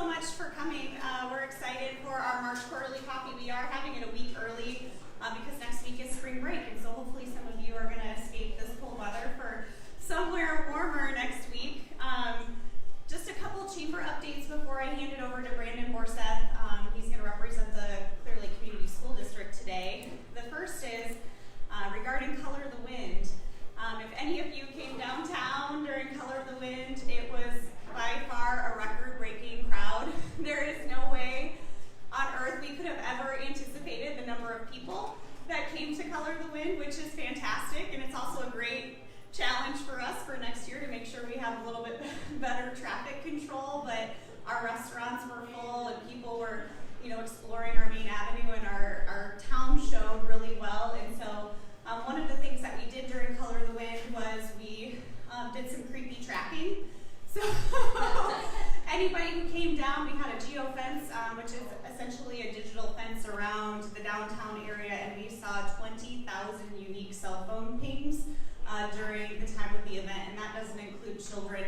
much for coming. We're excited for our March Quarterly Coffee. We are having it a week early because next week is spring break, and so hopefully some of you are going to escape this cold weather for somewhere warmer next week. Just a couple chamber updates before I hand it over to Brandon Borseth. He's going to represent the Clear Lake Community School District today. The first is regarding Color of the Wind. If any of you came downtown during Color of the Wind, it was by far a record-breaking crowd. There is no way on earth we could have ever anticipated the number of people that came to Color of the Wind, which is fantastic, and it's also a great challenge for us for next year to make sure we have a little bit better traffic control. But our restaurants were full and people were, exploring our main avenue, and our town showed really well. And so one of the things that we did during Color of the Wind was we did some creepy tracking. So anybody who came down, we had a geofence, which is essentially a digital fence around the downtown area, and we saw 20,000 unique cell phone pings during the time of the event, and that doesn't include children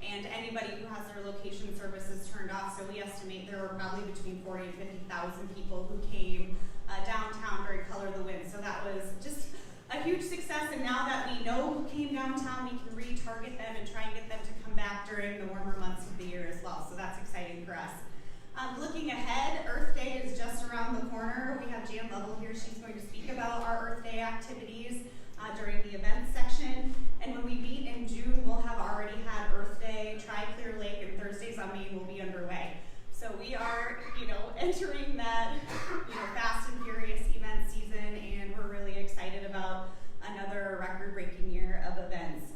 and anybody who has their location services turned off. So we estimate there were probably between 40 and 50,000 people who came downtown during Color of the Wind. So that was just a huge success, and now that we know who came downtown, we can retarget them and try and get them to come back during the warmer months of the year as well. So that's exciting for us. Looking ahead, Earth Day is just around the corner. We have Jan Lovell here. She's going to speak about our Earth Day activities during the events section. And when we meet in June, we'll have already had Earth Day, Try Clear Lake, and Thursdays on Main will be underway. So we are, entering that, fast and furious event season, and we're really excited about another record-breaking year of events.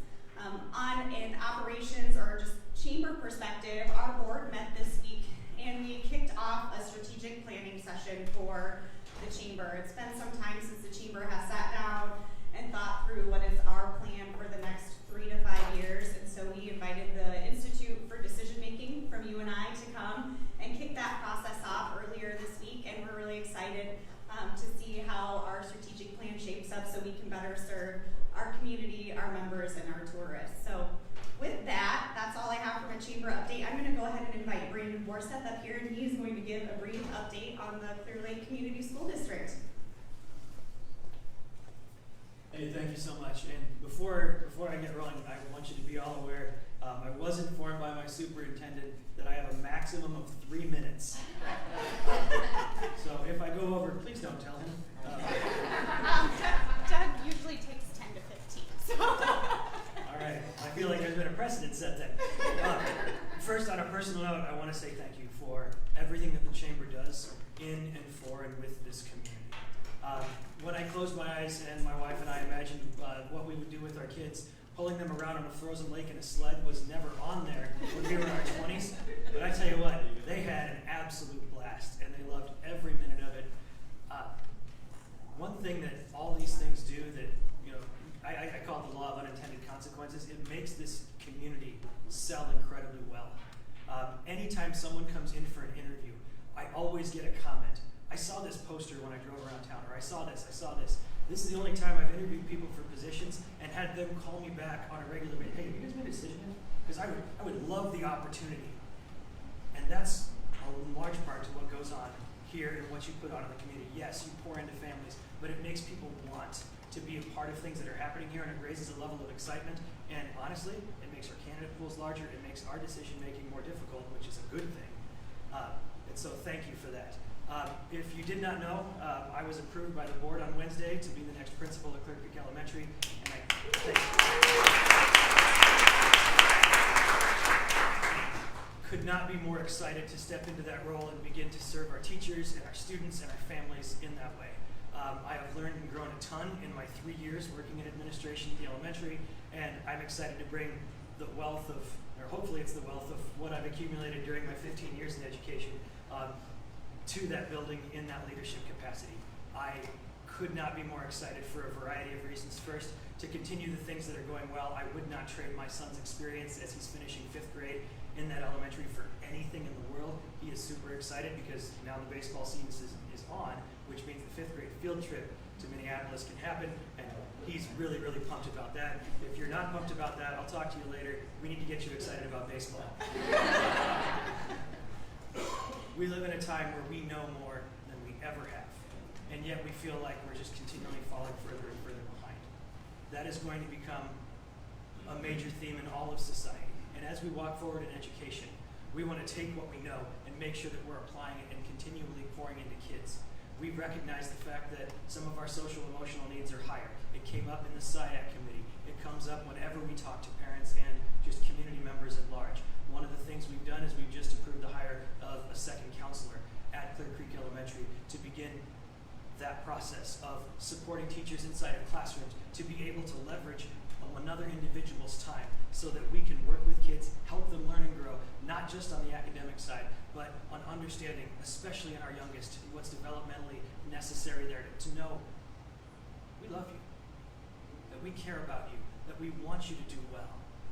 On an operations or just chamber perspective, our board met this week, and we kicked off a strategic planning session for the chamber. It's been some time since the chamber has sat down and thought through what is our plan for the next 3 to 5 years, and so we invited the Institute for Decision Making from UNI to come and kick that process off earlier this week, and we're really excited to see how our strategic plan shapes up so we can better serve our community, our members, and our tourists. So with that, that's all I have from a chamber update. I'm going to go ahead and invite Brandon Borseth up here, and he's going to give a brief update on the Clear Lake Community School District. Hey, thank you so much. And before I get rolling, I want you to be all aware, I was informed by my superintendent that I have a maximum of 3 minutes. So if I go over, please don't tell him. Doug usually takes 10 to 15. So. All right. I feel like there's been a precedent set then. First, on a personal note, I want to say thank you for everything that the chamber does in and for and with this community. When I closed my eyes and my wife and I imagined what we would do with our kids, pulling them around on a frozen lake in a sled was never on there when we were in our 20s. But I tell you what, they had an absolute blast, and they loved every minute of it. One thing that all these things do that, I call it the law of unintended consequences, it makes this community sell incredibly well. Anytime someone comes in for an interview, I always get a comment. I saw this poster when I drove around town, or I saw this. This is the only time I've interviewed people for positions and had them call me back on a regular basis. Hey, have you guys made a decision yet? Because I would love the opportunity. And that's a large part to what goes on here and what you put on in the community. Yes, you pour into families, but it makes people want to be a part of things that are happening here, and it raises a level of excitement. And honestly, it makes our candidate pools larger. It makes our decision making more difficult, which is a good thing. And so thank you for that. If you did not know, I was approved by the board on Wednesday to be the next principal at Clear Creek Elementary, and I could not be more excited to step into that role and begin to serve our teachers and our students and our families in that way. I have learned and grown a ton in my 3 years working in administration at the elementary, and I'm excited to bring the wealth of, or hopefully it's the wealth of what I've accumulated during my 15 years in education to that building in that leadership capacity. I could not be more excited for a variety of reasons. First, to continue the things that are going well. I would not trade my son's experience as he's finishing 5th grade in that elementary for anything in the world. He is super excited because now the baseball season is on, which means the 5th grade field trip to Minneapolis can happen, and he's really, really pumped about that. If you're not pumped about that, I'll talk to you later. We need to get you excited about baseball. We live in a time where we know more than we ever have, and yet we feel like we're just continually falling further and further behind. That is going to become a major theme in all of society. And as we walk forward in education, we want to take what we know and make sure that we're applying it and continually pouring into kids. We recognize the fact that some of our social emotional needs are higher. It came up in the SIAC committee. It comes up whenever we talk to parents and just community members at large. One of the things we've done is we've just approved the hire of a second counselor at Clear Creek Elementary to begin that process of supporting teachers inside of classrooms to be able to leverage another individual's time so that we can work with kids, help them learn and grow, not just on the academic side, but on understanding, especially in our youngest, what's developmentally necessary there to know we love you, that we care about you, that we want you to do well.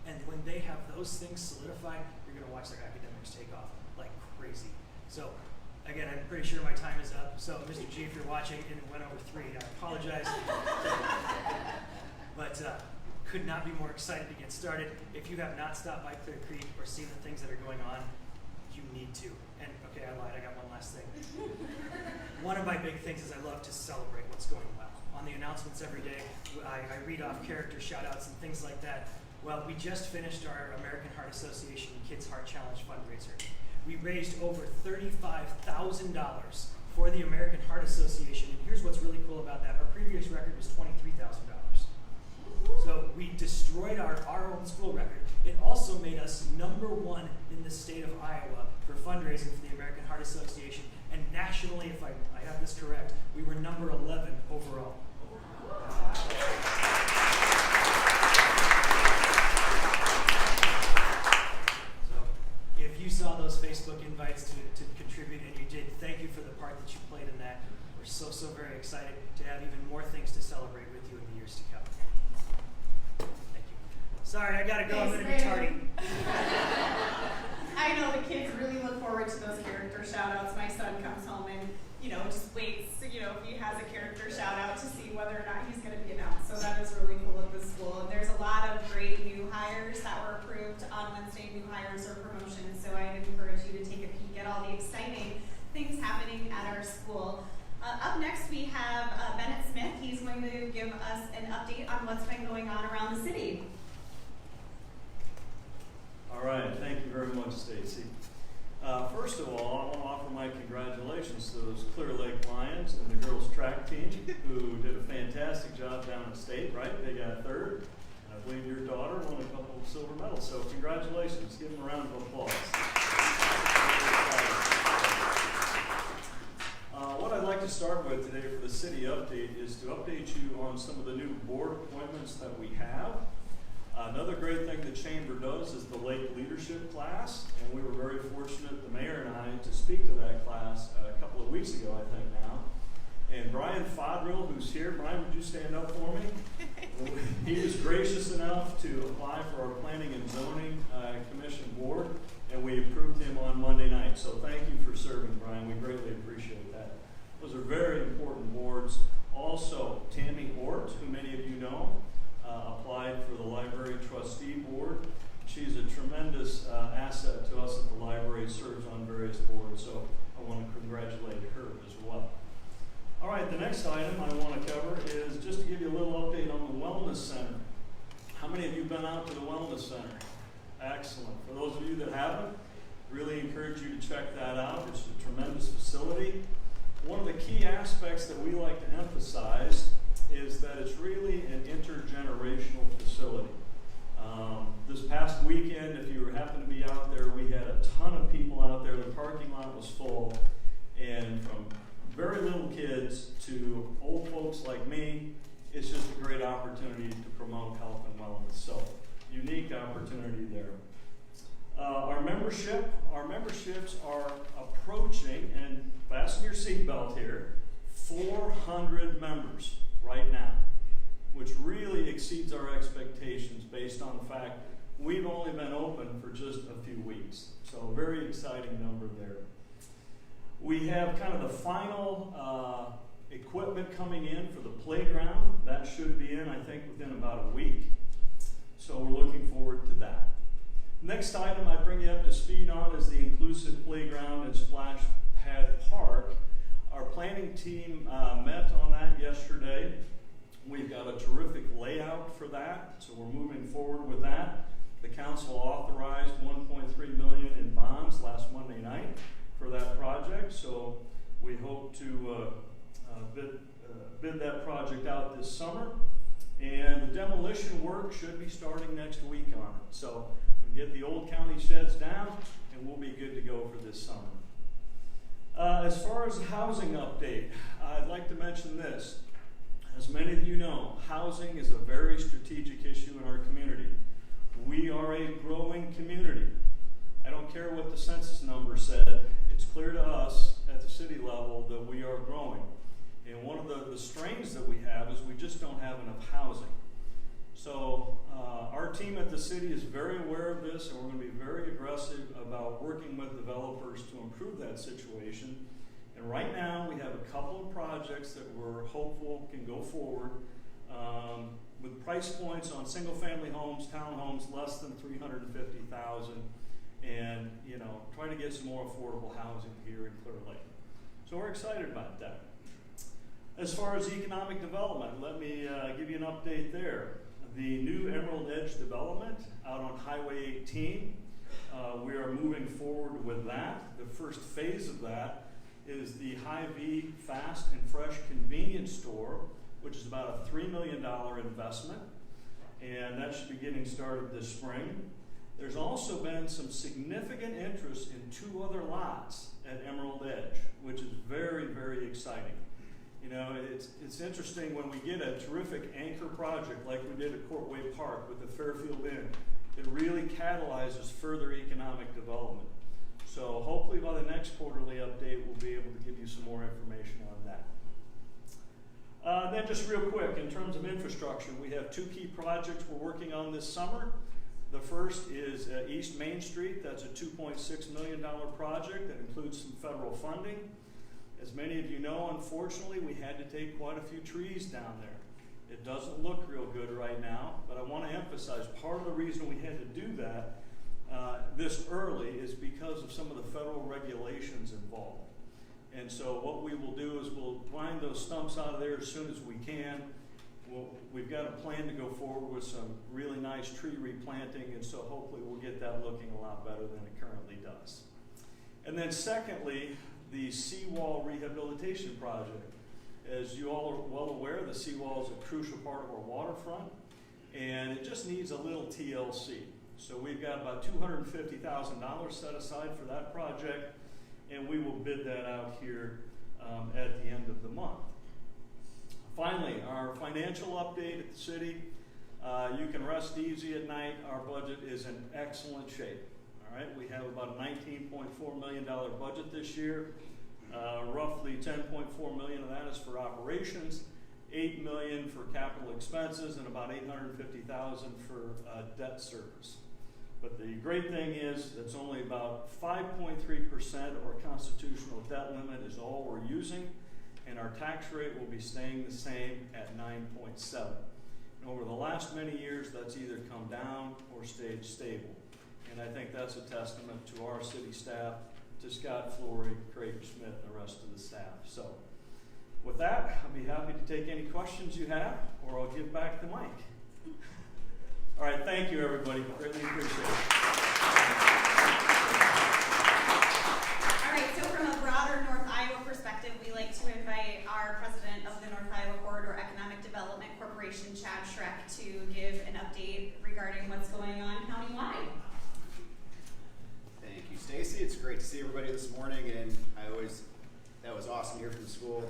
And when they have those things solidified, you're going to watch their academics take off like crazy. So again, I'm pretty sure my time is up. So Mr. G, if you're watching and it went over 3, I apologize. But could not be more excited to get started. If you have not stopped by Clear Creek or seen the things that are going on, you need to. And okay, I lied, I got one last thing. One of my big things is I love to celebrate what's going well. On the announcements every day, I read off character shout outs and things like that. Well, we just finished our American Heart Association Kids Heart Challenge fundraiser. We raised over $35,000 for the American Heart Association. And here's what's really cool about that. Our previous record was $23,000. So we destroyed our own school record. It also made us #1 in the state of Iowa for fundraising for the American Heart Association. And nationally, if I have this correct, we were #11 overall. So if you saw those Facebook invites to contribute, and you did, thank you for the part that you played in that. We're so very excited to have even more things to celebrate with you in the years to come. Sorry, I gotta go. I'm gonna be tardy. I know the kids really look forward to those character shout outs. My son comes home and, just waits, if he has a character shout out to see whether or not he's gonna be announced. So that is really cool at the school. And there's a lot of great new hires that were approved on Wednesday, new hires or promotions. So I'd encourage you to take a peek at all the exciting things happening at our school. Up next we have Bennett Smith. He's going to give us an update on what's been going on around the city. All right, thank you very much, Stacy. First of all, I want to offer my congratulations to those Clear Lake Lions and the girls track team who did a fantastic job down at state, right? They got 3rd. I believe your daughter won a couple of silver medals, so congratulations. Give them a round of applause. What I'd like to start with today for the city update is to update you on some of the new board appointments that we have. Another great thing the Chamber does is the Lake Leadership class, and we were very fortunate, the mayor and I, to speak to that class a couple of weeks ago, I think now. And Brian Fodrill, who's here, Brian, would you stand up for me? He was gracious enough to apply for our Planning and Zoning Commission board, and we approved him on Monday night. So thank you for serving, Brian. We greatly appreciate that. Those are very important boards. Also, Tammy Ort, who many of you know, applied for the Library Trustee Board. She's a tremendous asset to us at the library, serves on various boards, so I want to congratulate her as well. All right, the next item I want to cover is just to give you a little update on the Wellness Center. How many of you have been out to the Wellness Center? Excellent. For those of you that haven't, really encourage you to check that out. It's a tremendous facility. One of the key aspects that we like to emphasize is that it's really an intergenerational facility. This past weekend, if you happened to be out there, we had a ton of people out there. The parking lot was full, and from very little kids to old folks like me, it's just a great opportunity to promote health and wellness. So, unique opportunity there. Our memberships are approaching, and fasten your seatbelt here, 400 members right now, which really exceeds our expectations based on the fact we've only been open for just a few weeks. So a very exciting number there. We have kind of the final equipment coming in for the playground. That should be in, I think, within about a week. So we're looking forward to that. Next item I bring you up to speed on is the inclusive playground and splash Park. Our planning team met on that yesterday. We've got a terrific layout for that, so we're moving forward with that. The council authorized $1.3 million in bonds last Monday night for that project, so we hope to bid that project out this summer. And the demolition work should be starting next week on it. So we'll get the old county sheds down and we'll be good to go for this summer. As far as the housing update, I'd like to mention this. As many of you know, housing is a very strategic issue in our community. We are a growing community. I don't care what the census number said, it's clear to us at the city level that we are growing. And one of the strains that we have is we just don't have enough housing. So our team at the city is very aware of this, and we're going to be very aggressive about working with developers to improve that situation. And right now we have a couple of projects that we're hopeful can go forward with price points on single-family homes, townhomes less than $350,000, and try to get some more affordable housing here in Clear Lake. So we're excited about that. As far as economic development, let me give you an update there. The new Emerald Edge development out on Highway 18, we are moving forward with that. The first phase of that is the Hy-Vee Fast and Fresh Convenience Store, which is about a $3 million investment, and that should be getting started this spring. There's also been some significant interest in 2 other lots at Emerald Edge, which is very, very exciting. It's interesting when we get a terrific anchor project like we did at Courtway Park with the Fairfield Inn. It really catalyzes further economic development. So hopefully by the next quarterly update, we'll be able to give you some more information on that. Then just real quick, in terms of infrastructure, we have 2 key projects we're working on this summer. The first is East Main Street. That's a $2.6 million project that includes some federal funding. As many of you know, unfortunately, we had to take quite a few trees down there. It doesn't look real good right now, but I want to emphasize part of the reason we had to do that this early is because of some of the federal regulations involved. And so what we will do is we'll grind those stumps out of there as soon as we can. We've got a plan to go forward with some really nice tree replanting, and so hopefully we'll get that looking a lot better than it currently does. And then secondly, the seawall rehabilitation project. As you all are well aware, the seawall is a crucial part of our waterfront, and it just needs a little TLC. So we've got about $250,000 set aside for that project, and we will bid that out here at the end of the month. Finally, our financial update at the city. You can rest easy at night. Our budget is in excellent shape. All right, we have about a $19.4 million budget this year. Roughly $10.4 million of that is for operations, $8 million for capital expenses, and about $850,000 for debt service. But the great thing is that's only about 5.3% of our constitutional debt limit is all we're using, and our tax rate will be staying the same at 9.7%. And over the last many years, that's either come down or stayed stable. And I think that's a testament to our city staff, to Scott Flory, Craig Schmidt, and the rest of the staff. So with that, I'll be happy to take any questions you have, or I'll give back the mic. All right, thank you, everybody. Greatly appreciate it. All right, so from a broader North Iowa perspective, we like to invite our president of the North Iowa Corridor Economic Development Corporation, Chad Schreck, to give an update regarding what's going on countywide. Thank you, Stacy. It's great to see everybody this morning, and that was awesome to hear from the school.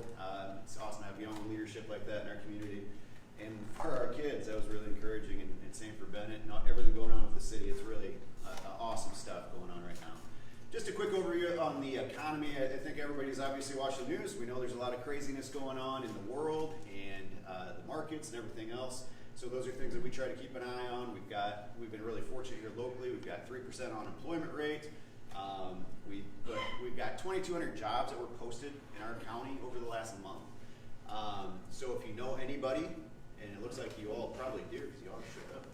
It's awesome to have young leadership like that in our community. And for our kids, that was really encouraging, and same for Bennett and everything going on with the city. It's really awesome stuff going on right now. Just a quick overview on the economy. I think everybody's obviously watched the news. We know there's a lot of craziness going on in the world and the markets and everything else. So those are things that we try to keep an eye on. We've been really fortunate here locally. We've got 3% unemployment rate. We've got 2,200 jobs that were posted in our county over the last month. So if you know anybody, and it looks like you all probably do because you all showed up,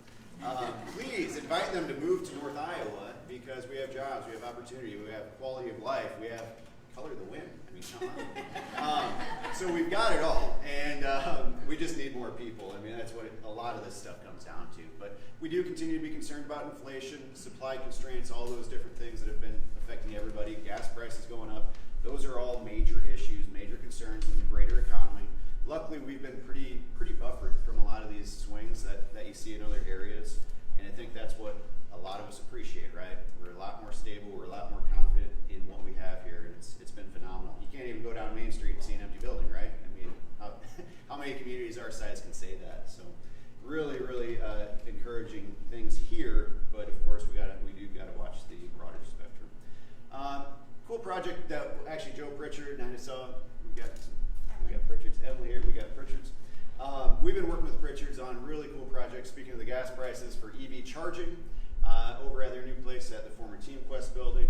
please invite them to move to North Iowa because we have jobs, we have opportunity, we have quality of life, we have color the wind. I mean, come on. So we've got it all, and we just need more people. I mean, that's what a lot of this stuff comes down to. But we do continue to be concerned about inflation, supply constraints, all those different things that have been affecting everybody. Gas prices going up. Those are all major issues, major concerns in the greater economy. Luckily, we've been pretty buffered from a lot of these swings that you see in other areas, and I think that's what a lot of us appreciate, right? We're a lot more stable, we're a lot more confident in what we have here, and it's been phenomenal. You can't even go down Main Street and see an empty building, right? I mean, how many communities our size can say that? So really encouraging things here, but of course we do gotta watch the broader spectrum. Cool project that actually Joe Pritchard, and I saw we got Pritchard's, Emily here, we got Pritchard's. We've been working with Pritchard's on really cool projects, speaking of the gas prices, for EV charging over at their new place at the former Team Quest building.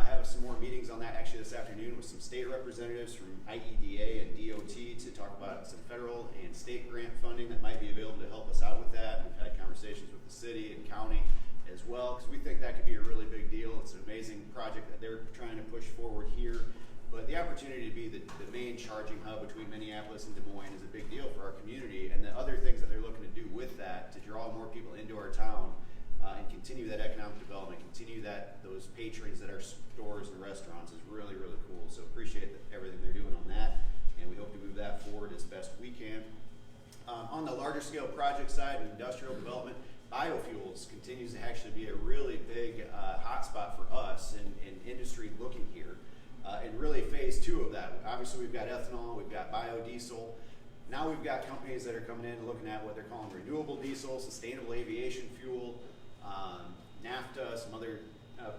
Have some more meetings on that actually this afternoon with some state representatives from IEDA and DOT to talk about some federal and state grant funding that might be available to help us out with that. We've had conversations with the city and county as well, because we think that could be a really big deal. It's an amazing project that they're trying to push forward here. But the opportunity to be the main charging hub between Minneapolis and Des Moines is a big deal for our community, and the other things that they're looking to do with that to draw more people into our town and continue that economic development, continue those patrons at our stores and restaurants is really cool. So appreciate everything they're doing on that, and we hope to move that forward as best we can. On the larger scale project side and industrial development, biofuels continues to actually be a really big hotspot for us and industry looking here. And really phase 2 of that. Obviously we've got ethanol, we've got biodiesel. Now we've got companies that are coming in and looking at what they're calling renewable diesel, sustainable aviation fuel, naphtha, some other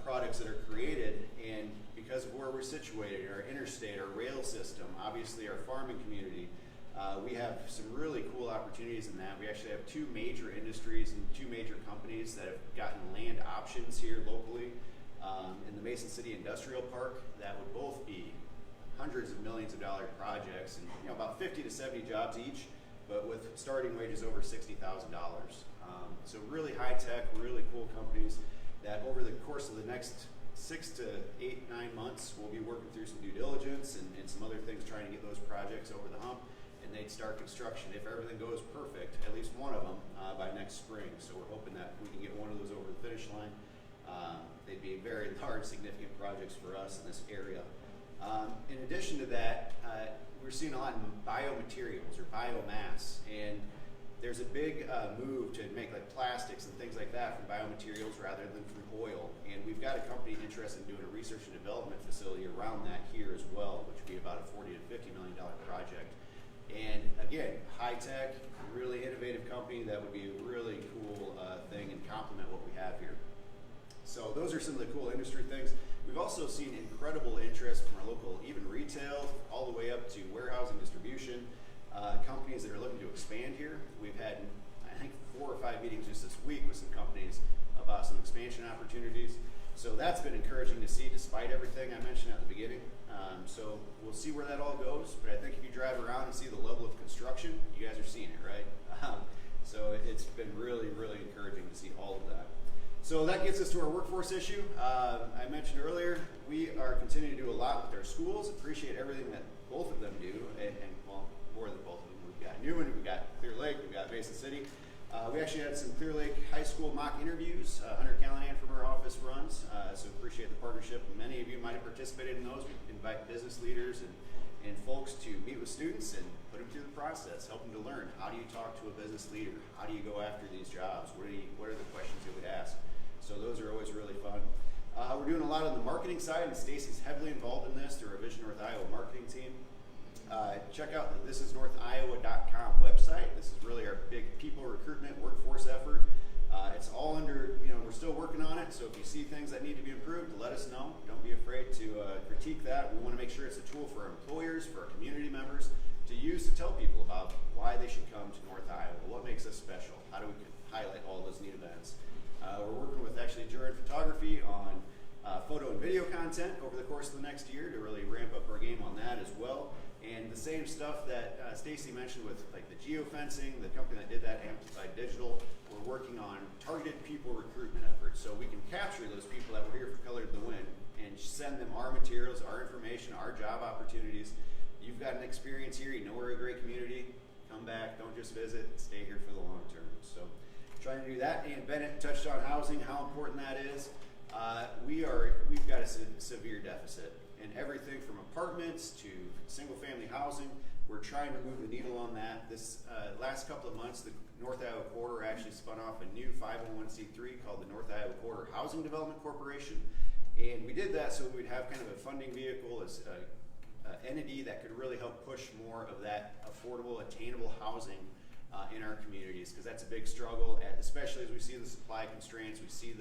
products that are created. And because of where we're situated, our interstate, our rail system, obviously our farming community, we have some really cool opportunities in that. We actually have 2 major industries and 2 major companies that have gotten land options here locally. In the Mason City Industrial Park, that would both be hundreds of millions of dollar projects, and about 50 to 70 jobs each, but with starting wages over $60,000. So really high tech, really cool companies that over the course of the next 6 to 8, 9 months, we'll be working through some due diligence and some other things, trying to get those projects over the hump, and they'd start construction, if everything goes perfect, at least one of them by next spring. So we're hoping that we can get one of those over the finish line. They'd be very large, significant projects for us in this area. In addition to that, we're seeing a lot in biomaterials or biomass, and there's a big move to make like plastics and things like that from biomaterials rather than from oil. And we've got a company interested in doing a research and development facility around that here as well, which would be about a $40 to $50 million project. And again, high tech, really innovative company that would be a really cool thing and complement what we have here. So those are some of the cool industry things. We've also seen incredible interest from our local, even retail, all the way up to warehousing, distribution, companies that are looking to expand here. We've had, I think, 4 or 5 meetings just this week with some companies about some expansion opportunities. So that's been encouraging to see, despite everything I mentioned at the beginning. So we'll see where that all goes, but I think if you drive around and see the level of construction, you guys are seeing it, right? So it's been really encouraging to see all of that. So that gets us to our workforce issue. I mentioned earlier, we are continuing to do a lot with our schools. Appreciate everything that both of them do, and well, more than both of them. We've got Newman, we've got Clear Lake, we've got Mason City. We actually had some Clear Lake High School mock interviews. Hunter Callahan from our office runs, so appreciate the partnership. Many of you might have participated in those. We invite business leaders and folks to meet with students and put them through the process, help them to learn. How do you talk to a business leader? How do you go after these jobs? What are the questions you would ask? So those are always really fun. We're doing a lot on the marketing side, and Stacy's heavily involved in this through our Vision North Iowa marketing team. Check out the thisisnorthiowa.com website. This is really our big people recruitment workforce effort. It's all under, we're still working on it, so if you see things that need to be improved, let us know. Don't be afraid to critique that. We want to make sure it's a tool for our employers, for our community members, to use to tell people about why they should come to North Iowa, what makes us special, how do we highlight all those neat events. We're working with actually Jurid Photography on photo and video content over the course of the next year to really ramp up our game on that as well. And the same stuff that Stacy mentioned with like the geofencing, the company that did that, Amplified Digital, we're working on targeted people recruitment efforts so we can capture those people that were here for Color to the Wind and send them our materials, our information, our job opportunities. You've got an experience here, you know we're a great community, come back, don't just visit, stay here for the long term. So trying to do that. And Bennett touched on housing, how important that is. We've got a severe deficit in everything from apartments to single family housing. We're trying to move the needle on that. This last couple of months, the North Iowa Corridor actually spun off a new 501c3 called the North Iowa Corridor Housing Development Corporation. And we did that so we'd have kind of a funding vehicle, as entity that could really help push more of that affordable, attainable housing in our communities, because that's a big struggle, especially as we see the supply constraints. We see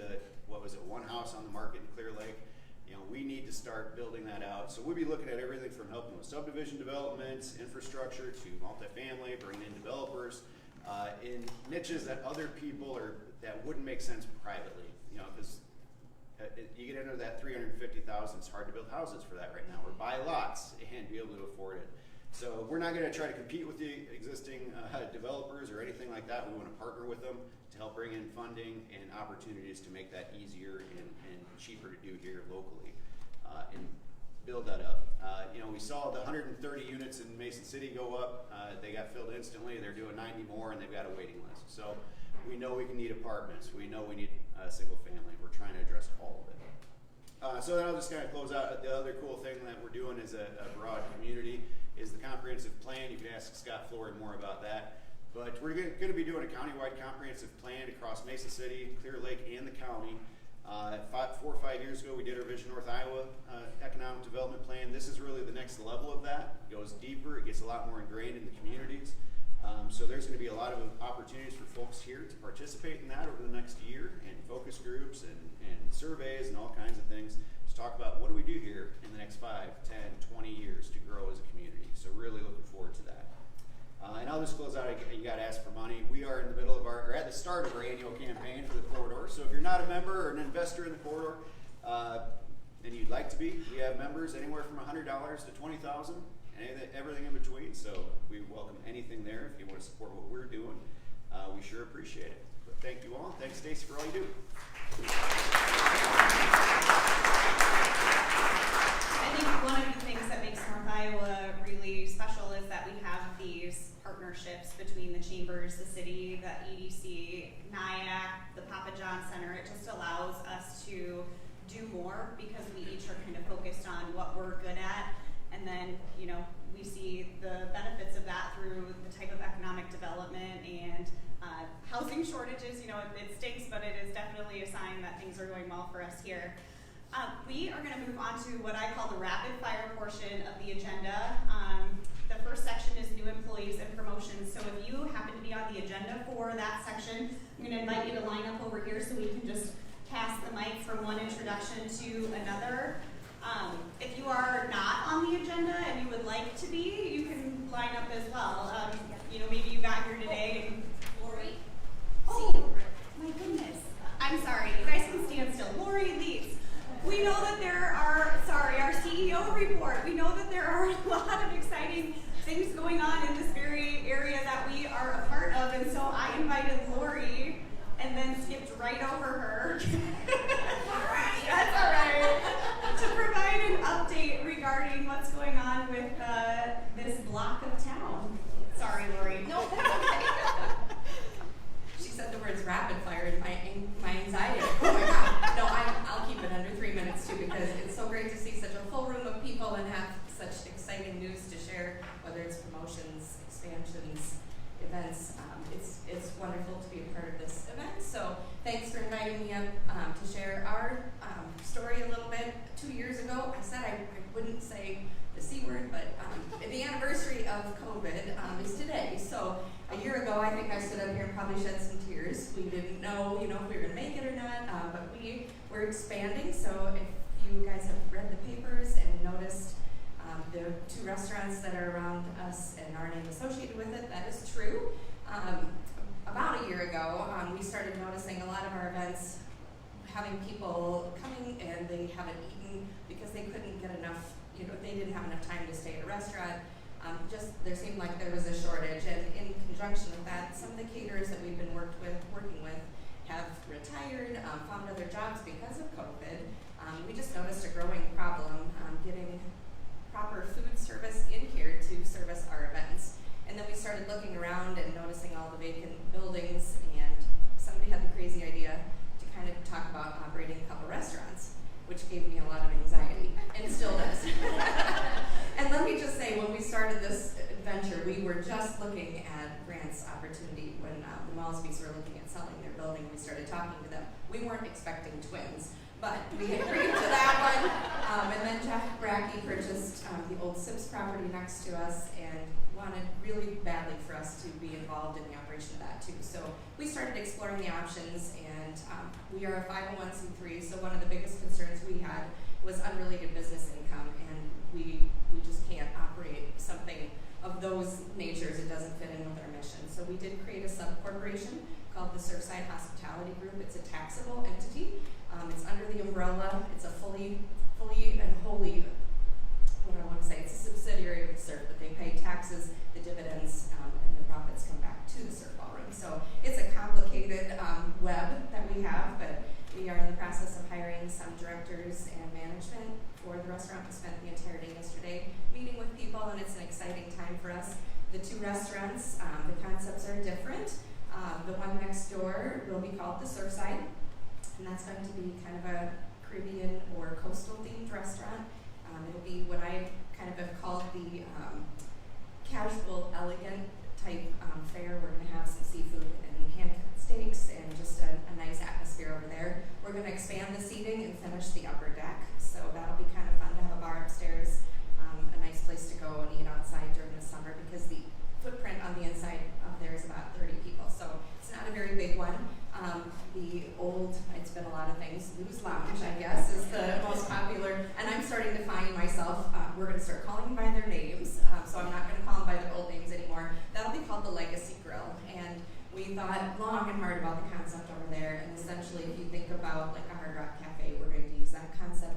one house on the market in Clear Lake. You know, we need to start building that out. So we'll be looking at everything from helping with subdivision developments, infrastructure, to multifamily, bringing in developers in niches that other people that wouldn't make sense privately. You know, because you get into that $350,000, it's hard to build houses for that right now, or buy lots and be able to afford it. So we're not going to try to compete with the existing developers or anything like that. We want to partner with them to help bring in funding and opportunities to make that easier and cheaper to do here locally and build that up. You know, we saw the 130 units in Mason City go up. They got filled instantly. They're doing 90 more, and they've got a waiting list. So we know we can need apartments. We know we need single family. We're trying to address all of it. So then I'll just kind of close out. The other cool thing that we're doing as a broad community is the comprehensive plan. You can ask Scott Florid more about that. But we're going to be doing a countywide comprehensive plan across Mason City, Clear Lake, and the county. 4 or 5 years ago, we did our Vision North Iowa Economic Development Plan. This is really the next level of that. It goes deeper. It gets a lot more ingrained in the communities. So there's going to be a lot of opportunities for folks here to participate in that over the next year, and focus groups and surveys and all kinds of things to talk about what do we do here in the next 5, 10, 20 years to grow as a community. So really looking forward to that. And I'll just close out. You got to ask for money. We are in the middle of or at the start of our annual campaign for the corridor. So if you're not a member or an investor in the corridor, and you'd like to be, we have members anywhere from $100 to $20,000, and everything in between. So we welcome anything there if you want to support what we're doing. We sure appreciate it. But thank you all. Thanks, Stacy, for all you do. I think one of the things that makes North Iowa really special is that we have these partnerships between the chambers, the city, the EDC, NIAC, the Papa John Center. It just allows us to do more because we each are kind of focused on what we're good at. And then, you know, we see the benefits of that through the type of economic development and housing shortages. You know, it stinks, but it is definitely a sign that things are going well for us here. We are going to move on to what I call the rapid fire portion of the agenda. The first section is new employees and promotions. So if you happen to be on the agenda for that section, I'm going to invite you to line up over here so we can just pass the mic from one introduction to another. If you are not on the agenda and you would like to be, you can line up as well. You know, maybe you got here today and Laurie. Oh, my goodness. I'm sorry. You guys can stand still. Laurie Lietz. We know that our CEO report. We know that there are a lot of exciting things going on in this very area that we are a part of, and so I invited Laurie and then skipped right over her. That's all right. To provide an update regarding what's going on with this block of town. Sorry, Laurie. No, that's okay. She said the words rapid fire and my anxiety. Oh my God. No, I'll keep it under 3 minutes too, because it's so great to see such a full room of people and have such exciting news to share, whether it's promotions, expansions, events. It's wonderful to be a part of this event. So thanks for inviting me up to share our story a little bit. 2 years ago, I said I wouldn't say the C word, but the anniversary of COVID is today. So a year ago, I think I stood up here and probably shed some tears. We didn't know, if we were going to make it or not, but we were expanding. So if you guys have read the papers and noticed the 2 restaurants that are around us and our name associated with it, that is true. About a year ago, we started noticing a lot of our events having people coming and they haven't eaten because they couldn't get enough, they didn't have enough time to stay at a restaurant. There seemed like there was a shortage, and in conjunction with that, some of the caterers that we've been working with have retired, found other jobs because of COVID. We just noticed a growing started looking around and noticing all the vacant buildings, and somebody had the crazy idea to kind of talk about operating a couple restaurants, which gave me a lot of anxiety, and still does. And let me just say, when we started this venture, we were just looking at grants opportunity when the Malsbys were looking at selling their building. We started talking to them. We weren't expecting twins, but we agreed to that one. And then Jeff Brackey purchased the old Sips property next to us and wanted really badly for us to be involved in the operation of that too. So we started exploring the options, and we are a 501c3, so one of the biggest concerns we had was unrelated business income, and we just can't operate something of those natures. It doesn't fit in with our mission. So we did create a sub-corporation called the Surfside Hospitality Group. It's a taxable entity. It's under the umbrella. It's a fully and wholly, what do I want to say, it's a subsidiary of the Surf, but they pay taxes, the dividends, and the profits come back to the Surf Ballroom. So it's a complicated web that we have, but we are in the process of hiring some directors and management for the restaurant. We spent the entire day yesterday meeting with people, and it's an exciting time for us. The two restaurants, the concepts are different. The one next door will be called the Surfside, and that's going to be kind of a Caribbean or coastal themed restaurant. It'll be what I kind of have called the casual, elegant type fare. We're going to have some seafood and hand-cut steaks and just a nice atmosphere over there. We're going to expand the seating and finish the upper deck, so that'll be kind of fun to have a bar upstairs, a nice place to go and eat outside during the summer, because the footprint on the inside of there is about 30 people, so it's not a very big one. The old, it's been a lot of things, Lou's Lounge, I guess, is the most popular, and I'm starting to find myself, we're going to start calling them by their names, so I'm not going to call them by their old names anymore. That'll be called the Legacy Grill, and we thought long and hard about the concept over there, and essentially if you think about like a Hard Rock Cafe, we're going to use that concept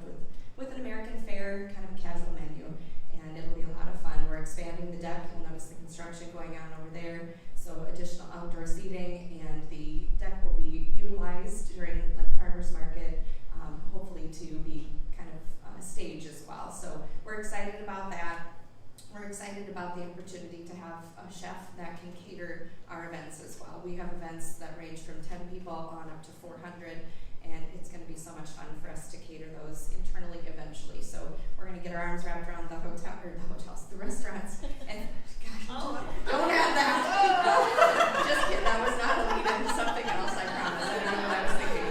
with an American fare, kind of a casual menu, and it'll be a lot of fun. We're expanding the deck. You'll notice the construction going on over there, so additional outdoor seating, and the deck will be utilized during like farmers market, hopefully to be kind of a stage as well. So we're excited about that. We're excited about the opportunity to have a chef that can cater our events as well. We have events that range from 10 people on up to 400, and it's going to be so much fun for us to cater those internally eventually. So we're going to get our arms wrapped around the restaurants, and gosh, don't have that. Just kidding. That was not a lead into something else, I promise. I don't know what I was thinking.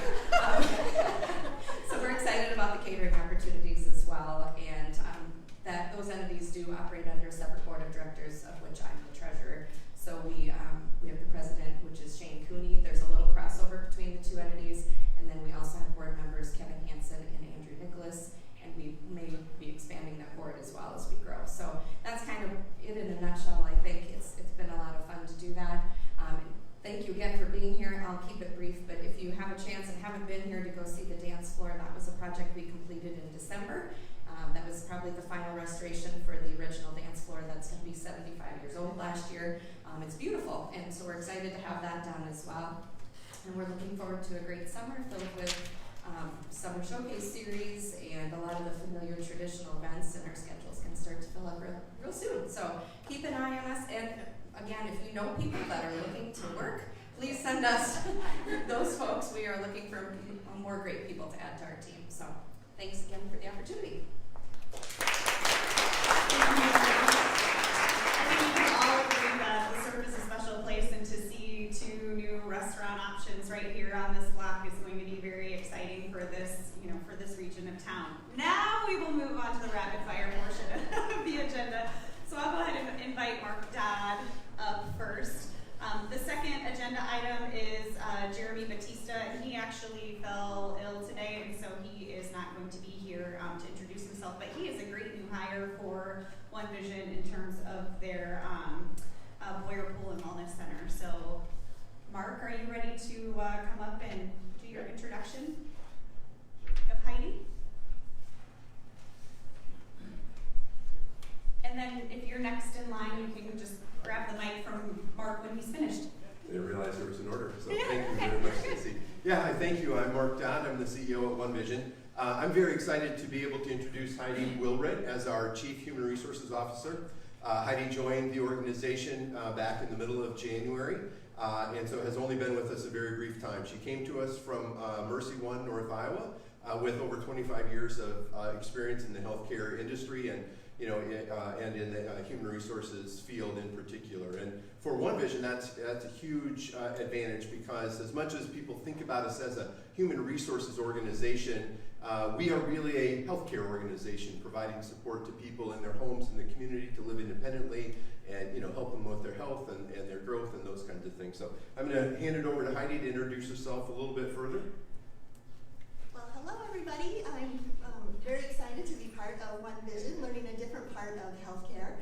So we're excited about the catering opportunities as well, and that those entities do operate under a separate board of directors, of which I'm the treasurer. So we have the president, which is Shane Cooney. There's a little crossover between the two entities, and then we also have board members Kevin Hansen and Andrew Nicholas, and we may be expanding that board as well as we grow. So that's kind of it in a nutshell. I think it's been a lot of fun to do that. Thank you again for being here. I'll keep it brief, but if you have a chance and haven't been here to go see the dance floor, that was a project we completed in December. That was probably the final restoration for the original dance floor that's going to be 75 years old last year. It's beautiful, and so we're excited to have that done as well. And we're looking forward to a great summer filled with summer showcase series and a lot of the familiar traditional events, and our schedules can start to fill up real soon. So keep an eye on us, and again, if you know people that are looking to work, please send us those folks. We are looking for more great people to add to our team. So thanks again for the opportunity. I think we can all agree that the Surf is a special place, and to see two new restaurant options right here on this block is going to be very exciting for this, for this region of town. Now we will move on to the rapid fire portion of the agenda. So I'll go ahead and invite Mark Dodd up first. The second agenda item is Jeremy Batista, and he actually fell ill today, and so he is not going to be here to introduce himself, but he is a great new hire for One Vision in terms of their Boyer Pool and Wellness Center. So Mark, are you ready to come up and do your introduction of Heidi? And then if you're next in line, you can just grab the mic from Mark when he's finished. I didn't realize there was an order, so thank you very much, Stacey. Yeah, thank you. I'm Mark Dodd. I'm the CEO at One Vision. I'm very excited to be able to introduce Heidi Wilred as our Chief Human Resources Officer. Heidi joined the organization back in the middle of January, and so has only been with us a very brief time. She came to us from Mercy One, North Iowa, with over 25 years of experience in the healthcare industry and and in the human resources field in particular. And for One Vision, that's a huge advantage, because as much as people think about us as a human resources organization, we are really a healthcare organization providing support to people in their homes in the community to live independently and help them with their health and their growth and those kinds of things. So I'm going to hand it over to Heidi to introduce herself a little bit further. Well, hello everybody. I'm very excited to be part of One Vision, learning a different part of healthcare.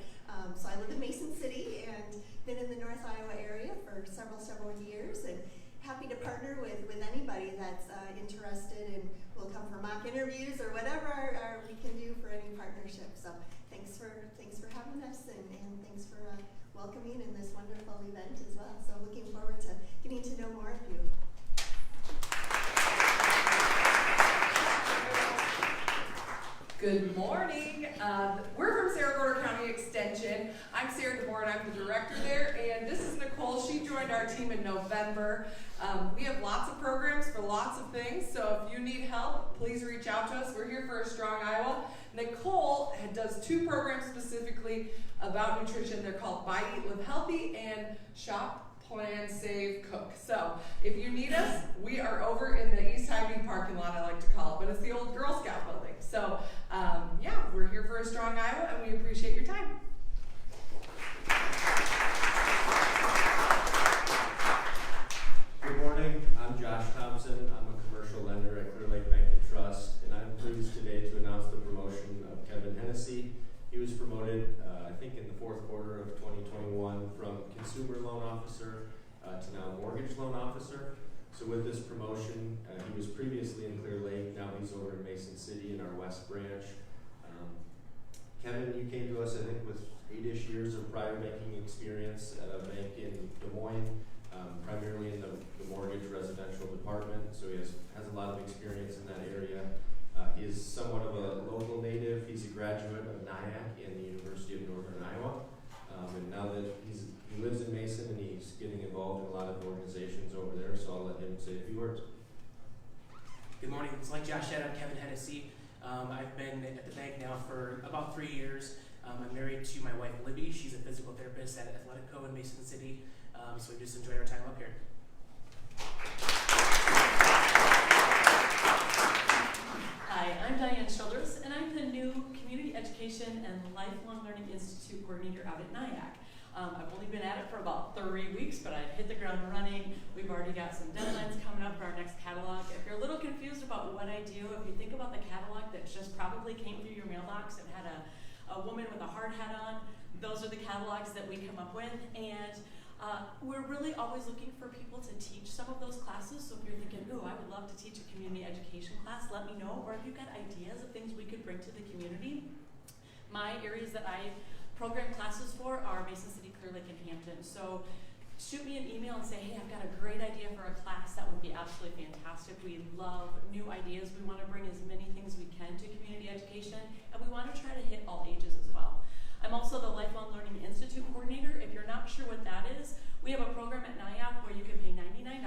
So I live in Mason City and been in the North Iowa area for several years, and happy to partner with anybody that's interested and will come for mock interviews or whatever we can do for any partnership. So thanks for having us, and thanks for welcoming in this wonderful event as well. So looking forward to getting to know more of you. Good morning. We're from Saragordo County Extension. I'm Sarah DeBoer, and I'm the director there. And this is Nicole. She joined our team in November. We have lots of programs for lots of things, so if you need help, please reach out to us. We're here for a strong Iowa. Nicole does 2 programs specifically about nutrition. They're called Buy, Eat, Live Healthy and Shop, Plan, Save, Cook. So if you need us, we are over in the East Highview parking lot, I like to call it, but it's the old Girl Scout building. So yeah, we're here for a strong Iowa, and we appreciate your time. Good morning, I'm Josh Thompson. I'm a commercial lender at Clear Lake Bank and Trust, and I'm pleased today to announce the promotion of Kevin Hennessy. He was promoted, I think in the 4th quarter of 2021 from consumer loan officer to now mortgage loan officer. So with this promotion, he was previously in Clear Lake, now he's over in Mason City in our West Branch. Kevin, you came to us, I think, with 8-ish years of prior banking experience at a bank in Des Moines, primarily in the mortgage residential department, so he has a lot of experience in that area. He is somewhat of a local native. He's a graduate of NIAC in the University of Northern Iowa. And now that he lives in Mason and he's getting involved in a lot of organizations over there, so I'll let him say a few words. Good morning. It's like Josh said, I'm Kevin Hennessy. I've been at the bank now for about 3 years. I'm married to my wife, Libby. She's a physical therapist at Athletic Co. in Mason City. So we just enjoy our time up here. Hi, I'm Diane Childress, and I'm the new Community Education and Lifelong Learning Institute Coordinator out at NIAC. I've only been at it for about 3 weeks, but I've hit the ground running. We've already got some deadlines coming up for our next catalog. If you're a little confused about what I do, if you think about the catalog that just probably came through your mailbox and had a woman with a hard hat on, those are the catalogs that we come up with. And we're really always looking for people to teach some of those classes. So if you're thinking, ooh, I would love to teach a community education class, let me know. Or if you've got ideas of things we could bring to the community. My areas that I program classes for are Mason City, Clear Lake, and Hampton. So shoot me an email and say, hey, I've got a great idea for a class. That would be absolutely fantastic. We love new ideas. We want to bring as many things we can to community education, and we want to try to hit all ages as well. I'm also the Lifelong Learning Institute Coordinator. If you're not sure what that is, we have a program at NIAC where you can pay $99,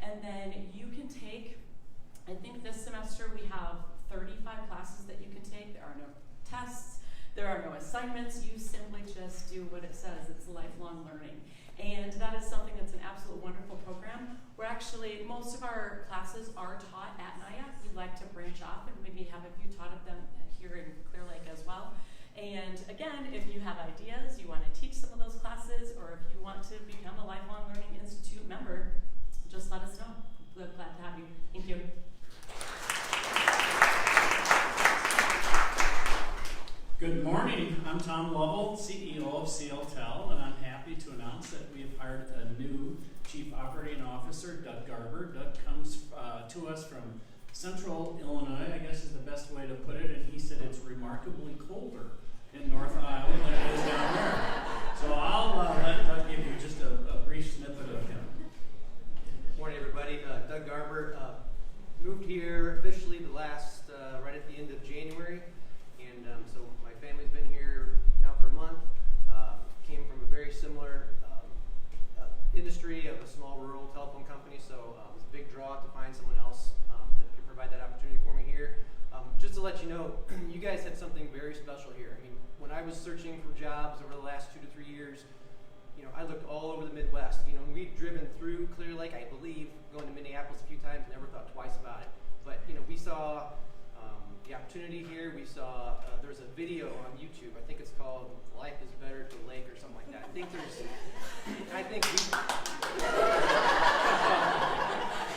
and then you can take, I think this semester we have 35 classes that you can take. There are no tests. There are no assignments. You simply just do what it says. It's lifelong learning. And that is something that's an absolute wonderful program. We're actually, most of our classes are taught at NIAC. We'd like to branch off and maybe have a few taught of them here in Clear Lake as well. And again, if you have ideas, you want to teach some of those classes, or if you want to become a Lifelong Learning Institute member, just let us know. We're glad to have you. Thank you. Good morning. I'm Tom Lovell, CEO of CLTEL, and I'm happy to announce that we have hired a new Chief Operating Officer, Doug Garber. Doug comes to us from Central Illinois, I guess is the best way to put it, and he said it's remarkably colder in North Iowa than it is down there. So I'll let Doug give you just a brief snippet of him. Good morning, everybody. Doug Garber moved here officially the last, right at the end of January, and so my family's been here now for a month. was searching for jobs over the last 2 to 3 years, you know, I looked all over the Midwest. You know, we've driven through Clear Lake, I believe, going to Minneapolis a few times, never thought twice about it. But, you know, we saw the opportunity here. We saw, there's a video on YouTube, I think it's called Life is Better to Lake or something like that.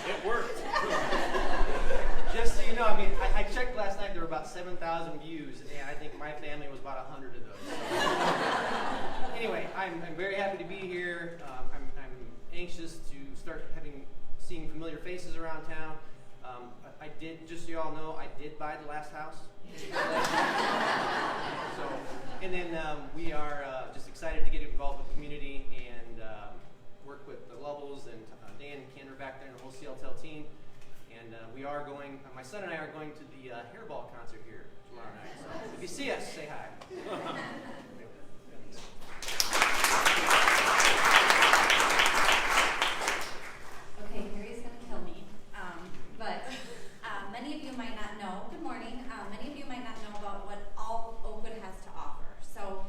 It worked. Just so you know, I mean, I checked last night, there were about 7,000 views, and I think my family was about 100 of those. So, anyway, I'm very happy to be here. I'm anxious to start seeing familiar faces around town. I did, just so you all know, I did buy the last house. And then we are just excited to get involved with the community and work with the Lovels and Dan and Ken are back there and the whole CLTL team. And we are going, my son and I are going to the Hairball concert here tomorrow night. So if you see us, say hi. Okay, Harry's gonna kill me. But many of you might not know, good morning, many of you might not know about what all Oakwood has to offer. So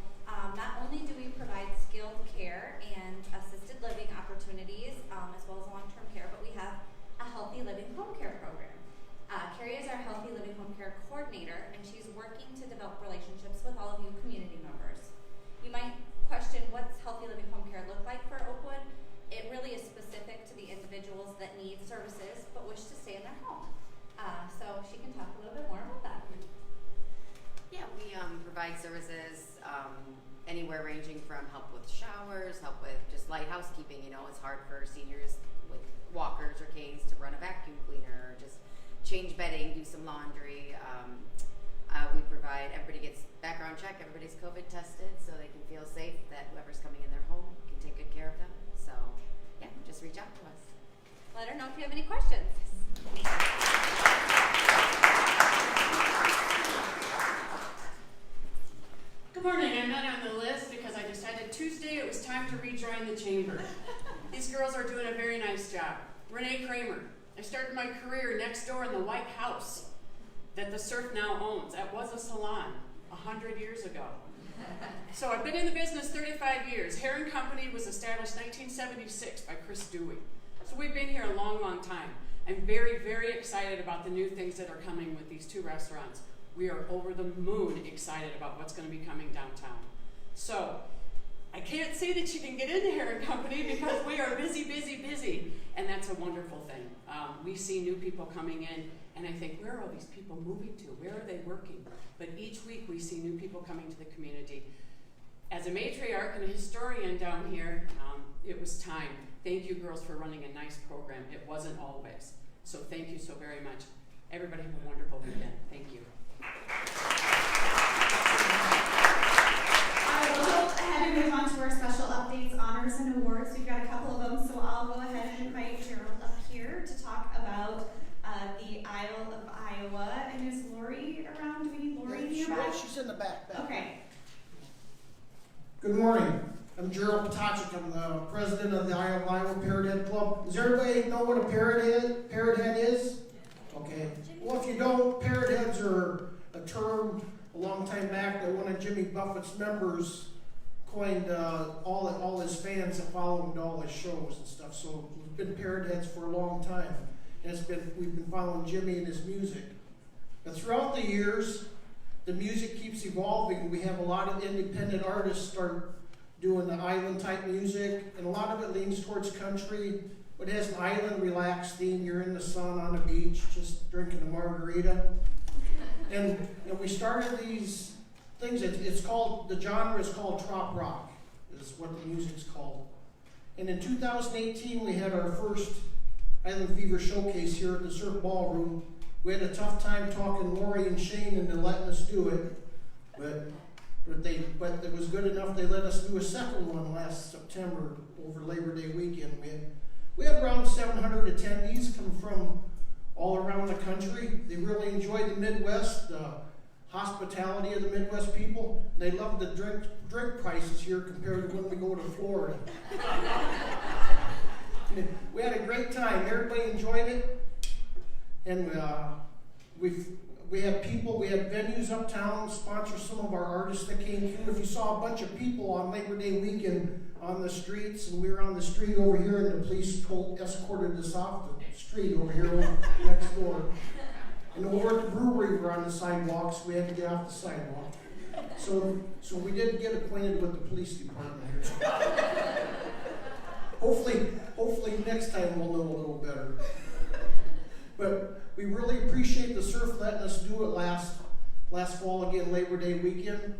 not only do we provide skilled care and assisted living opportunities, as well as long-term care, but we have a healthy living home care program. Carrie is our healthy living home care coordinator, and she's working to develop relationships with all of you community members. You might question what's healthy living home care look like for Oakwood. It really is specific to the individuals that need services but wish to stay in their home. So she can talk a little bit more about that. Yeah, we provide services anywhere ranging from help with showers, help with just light housekeeping. You know, it's hard for seniors with walkers or canes to run a vacuum cleaner, or just change bedding, do some laundry. We provide, everybody gets background check, everybody's COVID tested, so they can feel safe that whoever's coming in their home can take good care of them. So yeah, just reach out to us. Let her know if you have any questions. Good morning, I'm not on the list because I decided Tuesday it was time to rejoin the chamber. These girls are doing a very nice job. Renee Kramer, I started my career next door in the White House that the Surf now owns. That was a salon 100 years ago. So I've been in the business 35 years. Hair & Company was established 1976 by Chris Dewey. So we've been here a long, long time. I'm very, very excited about the new things that are coming with these two restaurants. We are over the moon excited about what's going to be coming downtown. So I can't say that you can get into Hair & Company because we are busy, busy, busy. And that's a wonderful thing. We see new people coming in, and I think, where are all these people moving to? Where are they working? But each week we see new people coming to the community. As a matriarch and a historian down here, it was time. Thank you, girls, for running a nice program. It wasn't always. So thank you so very much. Everybody have a wonderful weekend. Thank you. We'll go ahead and move on to our special updates, honors, and awards. We've got a couple of them, so I'll go ahead and invite Gerald up here to talk about the Isle of Iowa. And is Laurie around? Do we need Laurie nearby? She's in the back. Okay. Good morning. I'm Gerald Potachik. I'm the president of the Isle of Iowa Parrot Head Club. Does everybody know what a parrot head is? Okay. Well, if you don't, parrot heads are a term a long time back that one of Jimmy Buffett's members coined. All his fans that follow him to all his shows and stuff. So we've been parrot heads for a long time. And we've been following Jimmy and his music. But throughout the years, the music keeps evolving. We have a lot of independent artists start doing the island type music, and a lot of it leans towards country, but it has an island relaxed theme. You're in the sun on a beach, just drinking a margarita. And we started these things. The genre is called trop rock, is what the music's called. And in 2018, we had our first Island Fever showcase here at the Surf Ballroom. We had a tough time talking Laurie and Shane into letting us do it, but it was good enough. They let us do a second one last September over Labor Day weekend. We had around 700 attendees come from all around the country. They really enjoyed the Midwest, the hospitality of the Midwest people. They loved the drink prices here compared to when we go to Florida. We had a great time. Everybody enjoyed it, and we had venues uptown sponsor some of our artists that came through. If you saw a bunch of people on Labor Day weekend on the streets, and we were on the street over here, and the police escorted us off the street over here next door. And over at the brewery, we were on the sidewalks. We had to get off the sidewalk. So we did get acquainted with the police department here. Hopefully next time we'll know a little better. But we really appreciate the Surf letting us do it last fall again, Labor Day weekend.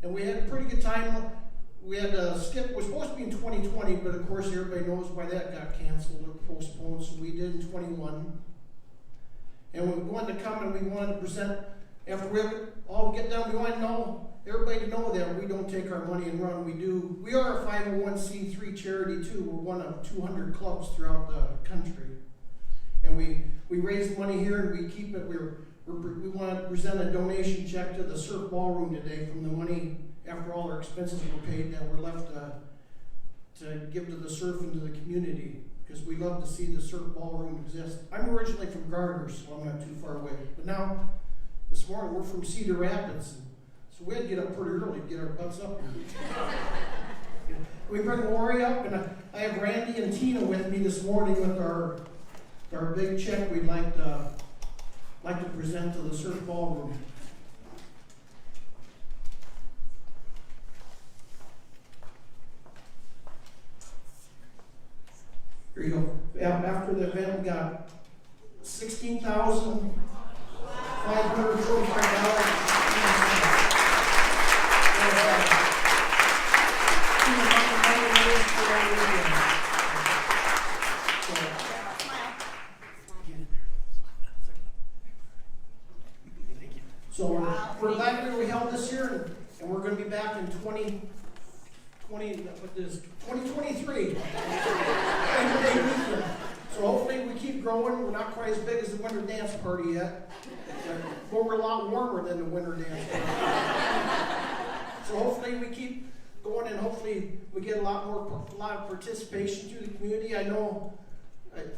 And we had a pretty good time. We had to skip, we're supposed to be in 2020, but of course everybody knows why that got canceled or postponed, so we did in 21. And we wanted to come and we wanted to present, after we all get done, we want to know, everybody to know that we don't take our money and run. We are a 501c3 charity too. We're one of 200 clubs throughout the country. And we raise money here and we keep it. We want to present a donation check to the Surf Ballroom today from the money after all our expenses were paid that were left to give to the surf and to the community, because we love to see the Surf Ballroom exist. I'm originally from Gardner, so I'm not too far away. But now, this morning, we're from Cedar Rapids, so we had to get up pretty early to get our butts up here. We bring Laurie up, and I have Randy and Tina with me this morning with our big check we'd like to present to the Surf Ballroom. Here you go. After the event, we got $16,545. So we're glad we held this year, and we're going to be back in 2023. So hopefully we keep growing. We're not quite as big as the winter dance party yet, but we're a lot warmer than the winter dance party. So hopefully we keep going, and hopefully we get a lot of participation through the community. I know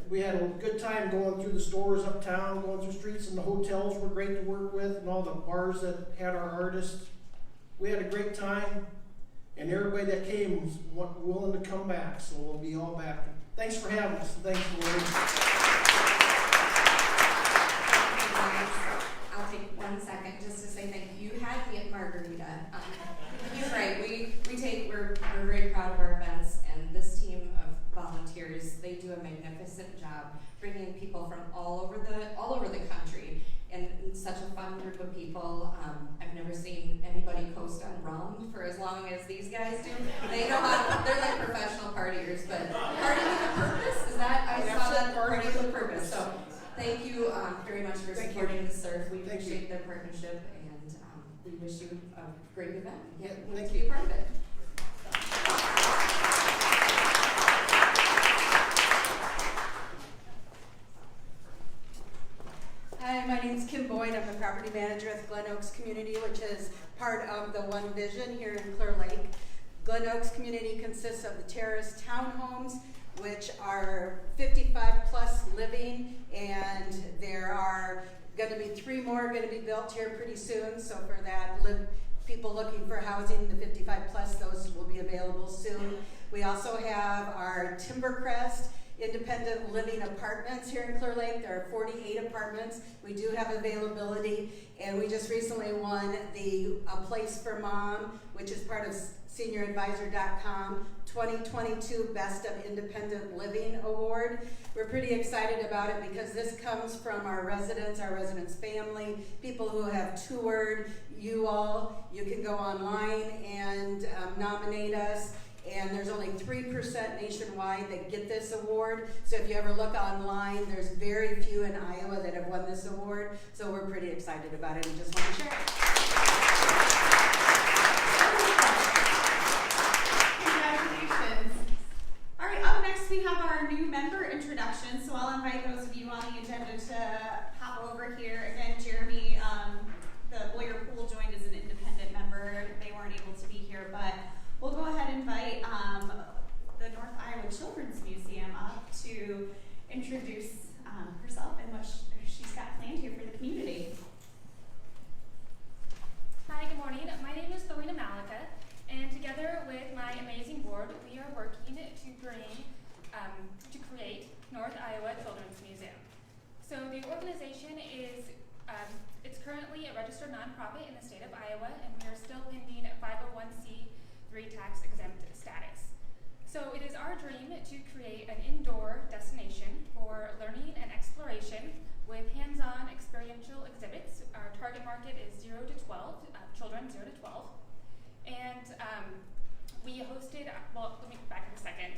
we had a good time going through the stores uptown, going through streets, and the hotels were great to work with, and all the bars that had our artists. We had a great time, and everybody that came was willing to come back, so we'll be all back. Thanks for having us. Thanks, Laurie. I'll take 1 second just to say thank you. You had me at Margarita. He's right. We're very proud of our events, and this team of volunteers, they do a magnificent job bringing people from all over the country, and such a fun group of people. I've never seen anybody coast on rum for as long as these guys do. They know how. They're like professional partiers, but party with a purpose. Is that I saw that party with a purpose. So thank you very much for supporting the surf. We appreciate their partnership, and we wish you a great event. Yeah, thanks to be a part of it. Hi, my name is Kim Boyd. I'm the property manager at the Glen Oaks community, which is part of the One Vision here in Clear Lake. Glen Oaks community consists of the terrace townhomes, which are 55 plus living, and there are going to be 3 more going to be built here pretty soon. So for that, people looking for housing, the 55 plus, those will be available soon. We also have our Timbercrest independent living apartments here in Clear Lake. There are 48 apartments. We do have availability, and we just recently won the A Place for Mom, which is part of senioradvisor.com 2022 Best of Independent Living Award. We're pretty excited about it because this comes from our residents family, people who have toured you all. You can go online and nominate us. And there's only 3% nationwide that get this award. So if you ever look online, there's very few in Iowa that have won this award. So we're pretty excited about it and just want to share it. Congratulations. All right, up next we have our new member introduction. So I'll invite those of you on the agenda to hop over here. Again, Jeremy, the Boyer Pool joined as an independent member. They weren't able to be here, but we'll go ahead and invite the North Iowa Children's Museum up to introduce herself and what she's got planned here for the community. registered nonprofit in the state of Iowa, and we are still pending 501c3 tax exempt status. So it is our dream to create an indoor destination for learning and exploration with hands-on experiential exhibits. Our target market is 0 to 12, children 0 to 12. And we hosted, well, let me back up a second.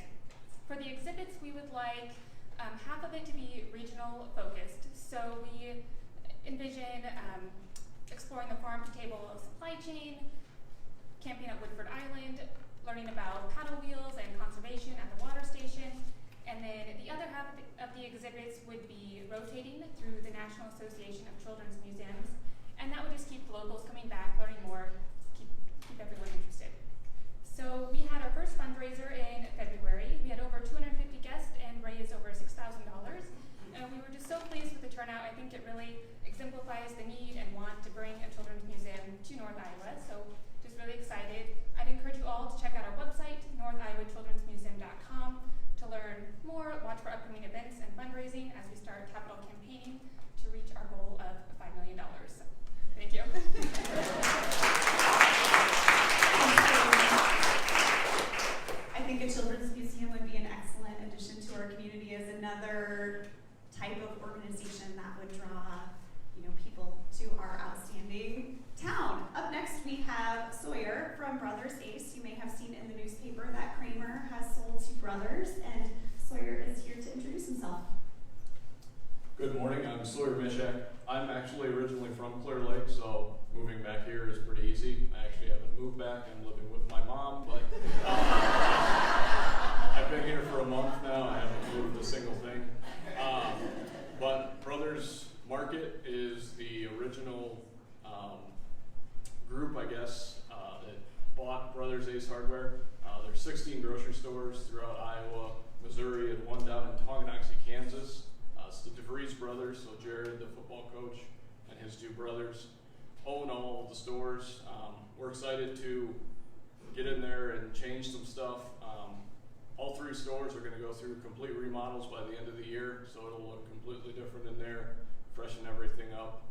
For the exhibits, we would like half of it to be regional focused. So we envision exploring the farm-to-table supply chain, camping at Woodford Island, learning about paddle wheels and conservation at the water station, and then the other half of the exhibits would be rotating through the National Association of Children's Museums, and that would just keep locals coming back, learning more, keep everyone interested. So we had our first fundraiser in February. We had over 250 guests and raised over $6,000. And we were just so pleased with the turnout. I think it really exemplifies the need and want to bring a children's museum to North Iowa. So just really excited. I'd encourage you all to check out our website, northiowachildrensmuseum.com, to learn more, watch for upcoming events and fundraising as we start capital campaigning to reach our goal of $5 million. Thank you. I think a children's museum would be an excellent addition to our community as another type of organization that would draw, people to our outstanding town. Up next, we have Sawyer from Brothers Ace. You may have seen in the newspaper that Kramer has sold to Brothers, and Sawyer is here to introduce himself. Good morning, I'm Sawyer Mishak. I'm actually originally from Clear Lake, so moving back here is pretty easy. I actually haven't moved back. I'm living with my mom, but I've been here for a month now. I haven't moved a single thing. But Brothers Market is the original group, I guess, that bought Brothers Ace Hardware. There's 16 grocery stores throughout Iowa, Missouri, and one down in Tonganoxie, Kansas. It's the DeVries brothers, so Jared, the football coach, and his two brothers own all of the stores. We're excited to get in there and change some stuff. All three stores are going to go through complete remodels by the end of the year, so it'll look completely different in there, freshen everything up.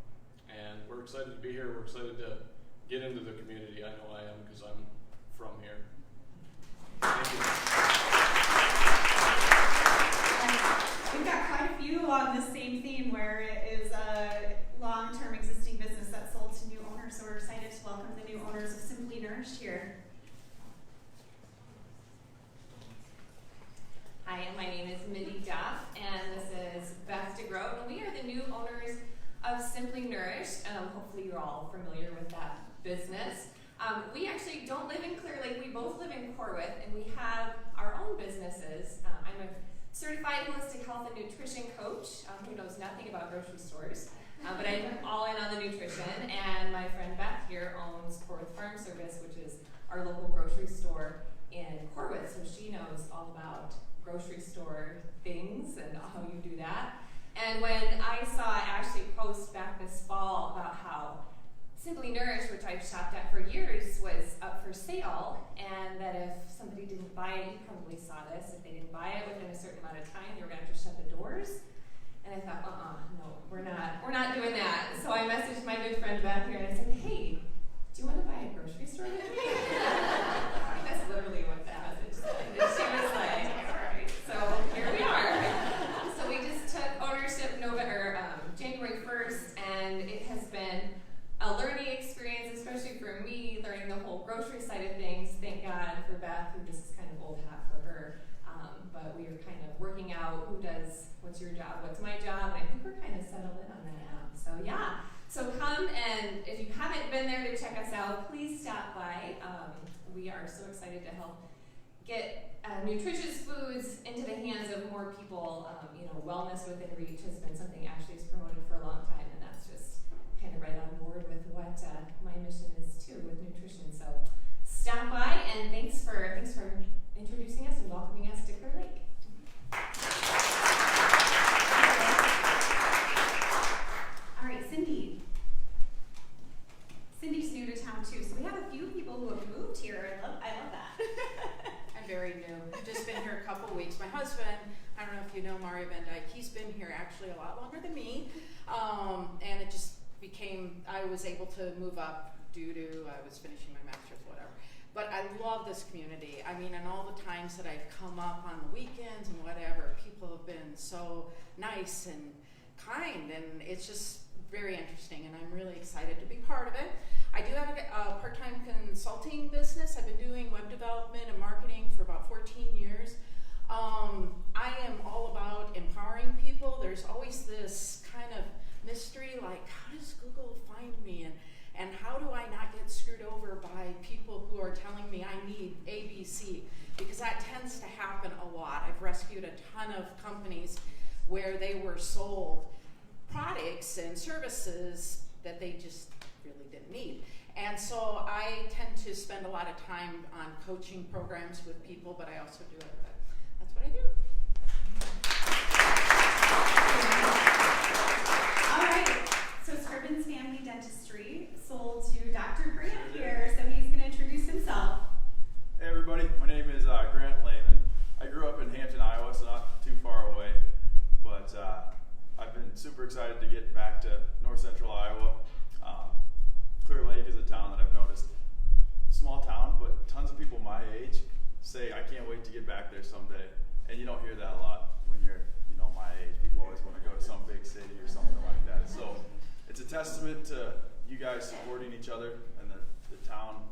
And we're excited to be here. We're excited to get into the community. I know I am because I'm from here. Thank you. We've got quite a few on the same theme where it is a long-term existing business that sold to new owners, so we're excited to welcome the new owners of Simply Nourished here. Hi, my name is Mindy Duff, and this is Beth DeGroat, and we are the new owners of Simply Nourished. Hopefully you're all familiar with that business. We actually don't live in Clear Lake, we both live in Corwith, and we have our own businesses. I'm a certified holistic health and nutrition coach who knows nothing about grocery stores, but I'm all in on the nutrition, and my friend Beth here owns Corwith Farm Service, which is our local grocery store in Corwith, so she knows all about grocery store things and how you do that. And when I saw Ashley post back this fall about how Simply Nourished, which I've shopped at for years, was up for sale, and that if somebody didn't buy it, you probably saw this, if they didn't buy it within a certain amount of time, they were going to have to shut the doors. And I thought, no, we're not doing that. So I messaged my good friend Beth here and I said, hey, do you want to buy a grocery store with me? I think that's literally what that message said. And she was like, all right, so here we are. So we just took ownership January 1st, and it has been a learning experience, especially for me, learning the whole grocery side of things. Thank God for Beth, who this is kind of old hat for her. But we are kind of working out what's your job, what's my job, and I think we're kind of settled in on that now. So yeah, so come, and if you haven't been there to check us out, please stop by. We are so excited to help get nutritious foods into the hands of more people. Wellness within reach has been something Ashley's promoted for a long time, and that's just kind of right on board with what my mission is too with nutrition. So stop by, and thanks for introducing us and welcoming us to Clear Lake. All right, Cindy. Cindy's new to town too, so we have a few people who have moved here. I love that. I'm very new. I've just been here a couple weeks. My husband, I don't know if you know Mario Van Dyke, he's been here actually a lot longer than me, and it just became I was able to move up due to I was finishing my master's, whatever. But I love this community. I mean, and all the times that I've come up on the weekends and whatever, people have been so nice and kind, and it's just very interesting, and I'm really excited to be part of it. I do have a part-time consulting business. I've been doing web development and marketing for about 14 years. I am all about empowering people. There's always this kind of mystery, like, how does Google find me? And how do I not get screwed over by people who are telling me I need A, B, C? Because that tends to happen a lot. I've rescued a ton of companies where they were sold products and services that they just really didn't need. And so I tend to spend a lot of time on coaching programs with people, but I also do it. But that's what I do. All right, so Scribbins Family Dentistry sold to Dr. Grant here, so he's going to introduce himself. Hey everybody, my name is Grant Lehman. I grew up in Hampton, Iowa, so not too far away, but I've been super excited to get back to north central Iowa. Clear Lake is a town that I've noticed, small town, but tons of people my age say, I can't wait to get back there someday. And you don't hear that a lot when you're, my age. People always want to go to some big city or something like that. So it's a testament to you guys supporting each other, and the town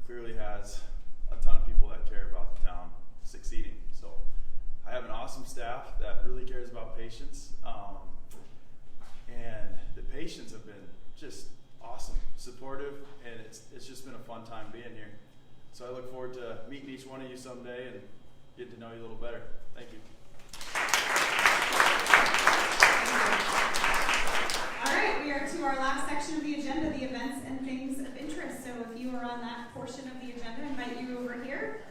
clearly has a ton of people that care about the town succeeding. So I have an awesome staff that really cares about patients, and the patients have been just awesome, supportive, and it's just been a fun time being here. So I look forward to meeting each one of you someday and getting to know you a little better. Thank you. All right, we are to our last section of the agenda, the events and things of interest. So if you are on that portion of the agenda, I invite you over here.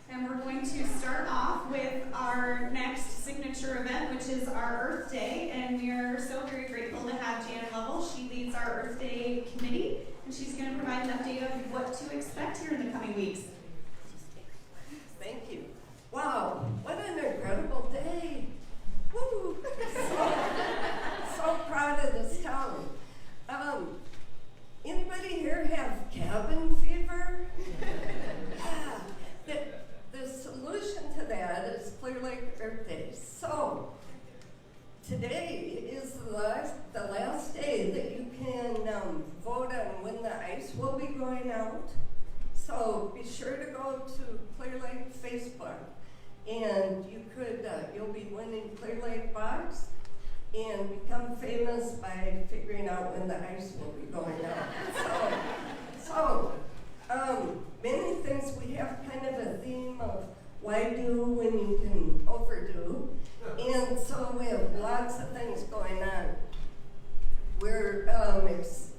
And we're going to start off with our next signature event, which is our Earth Day. And we are so very grateful to have Jan Lovell. She leads our Earth Day committee, and she's going to provide an update of what to expect here in the coming weeks. Thank you. Wow, what an incredible day. Woo! So proud of this town. Anybody here have cabin fever? Yeah. The solution to that is Clear Lake Earth Day. So, today is the last day that you can vote on when the ice will be going out. So be sure to go to Clear Lake Facebook, and you'll be winning Clear Lake box and become famous by figuring out when the ice will be going out. So many things, we have kind of a theme of why do when you can overdo, and so we have lots of things going on. We're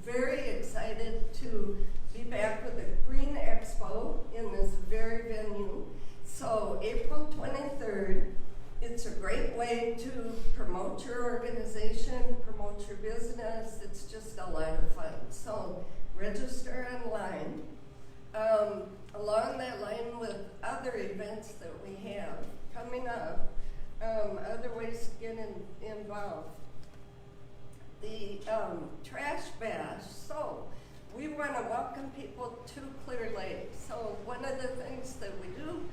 very excited to be back with the Green Expo in this very venue. So April 23rd, it's a great way to promote your organization, promote your business. It's just a lot of fun. So register online. Along that line with other events that we have coming up, other ways to get involved. The trash bash. So we want to welcome people to Clear Lake. So one of the things that we do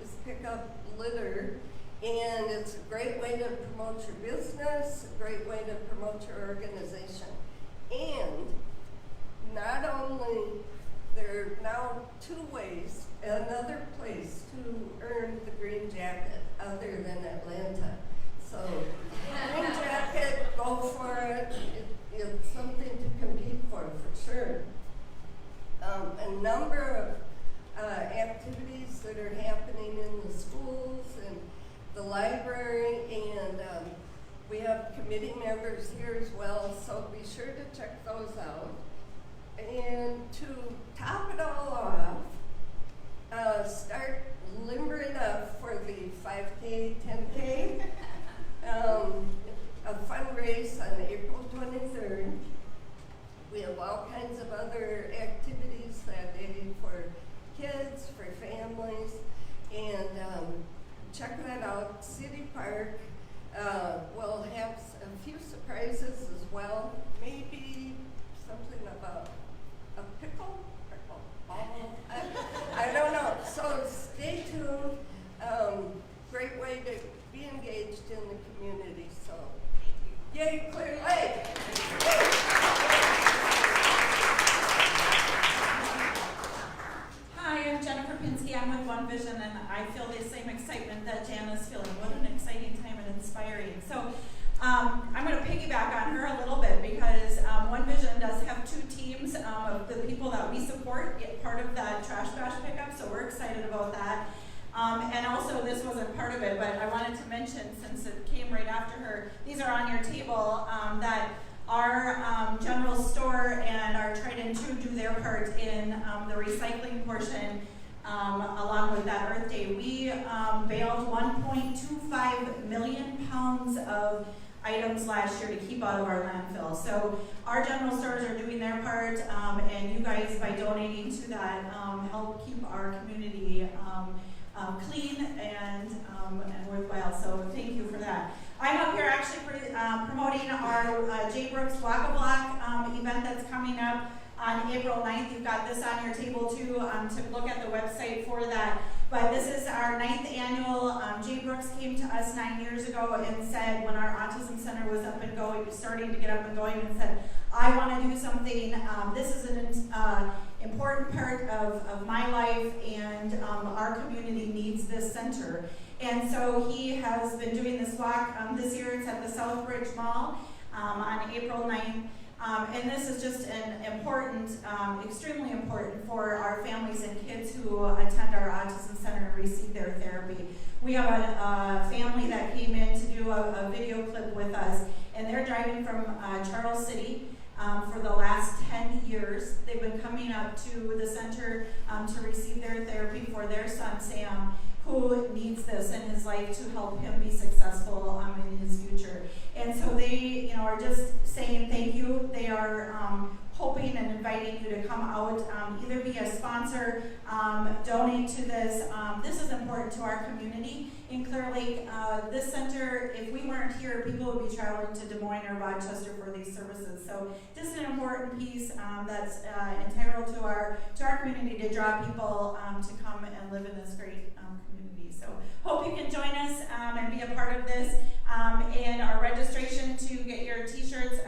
is pick up litter, and it's a great way to promote your business, a great way to promote your organization. And not only, there are now 2 ways, another place to earn the green jacket other than Atlanta. So green jacket, go for it. It's something to compete for sure. A number of activities that are happening in the schools and the library, and we have committee members here as well, so be sure to check those out. And to top it all off, start limbering up for the 5K, 10K, a fundraise on April 23rd. We have all kinds of other activities that day for kids, for families, and check that out. City Park will have a few surprises prizes as well. Maybe something about a pickle. I don't know. So stay tuned. Great way to be engaged in the community. So, yay, Clear Lake! Hi, I'm Jennifer Pinsky. I'm with One Vision, and I feel the same excitement that Jan is feeling. What an exciting time and inspiring. So I'm going to piggyback on her a little bit because One Vision does have 2 teams of the people that we support get part of that trash bash pickup, so we're excited about that. And also, this wasn't part of it, but I wanted to mention, since it came right after her, these are on your table, that our general store and our Tried and True do their part in the recycling portion along with that Earth Day. We bailed 1.25 million pounds of items last year to keep out of our landfill. So our general stores are doing their part, and you guys, by donating to that, help keep our community clean and worthwhile. So thank you for that. I'm up here actually promoting our J. Brooks Walk-A-Block event that's coming up on April 9th. You've got this on your table too to look at the website for that. But this is our 9th annual. J. Brooks came to us 9 years ago and said, when our autism center was up and going, starting to get up and going, and said, I want to do something. This is an important part of my life, and our community needs this center. And so he has been doing this walk. This year it's at the Southbridge Mall on April 9th. And this is just an important, extremely important for our families and kids who attend our autism center and receive their therapy. We have a family that came in to do a video clip with us, and they're driving from Charles City for the last 10 years. They've been coming up to the center to receive their therapy for their son, Sam, who needs this in his life to help him be successful in his future. And so they, are just saying thank you. They are hoping and inviting you to come out, either be a sponsor, donate to this. This is important to our community in Clear Lake. This center, if we weren't here, people would be traveling to Des Moines or Rochester for these services. So just an important piece that's integral to our community to draw people to come and live in this great community. So hope you can join us and be a part of this. And our registration to get your t-shirts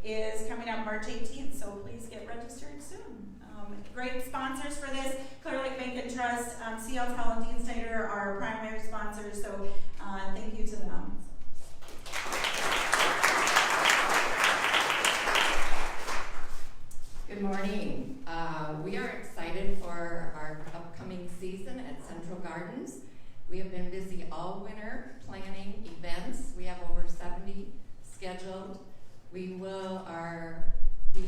is coming up March 18th, so please get registered soon. Great sponsors for this: Clear Lake Bank and Trust, CLTEL and Dean Snyder are our primary sponsors, so thank you to them. Good morning. We are excited for our upcoming season at Central Gardens. We have been busy all winter planning events. We have over 70 scheduled. We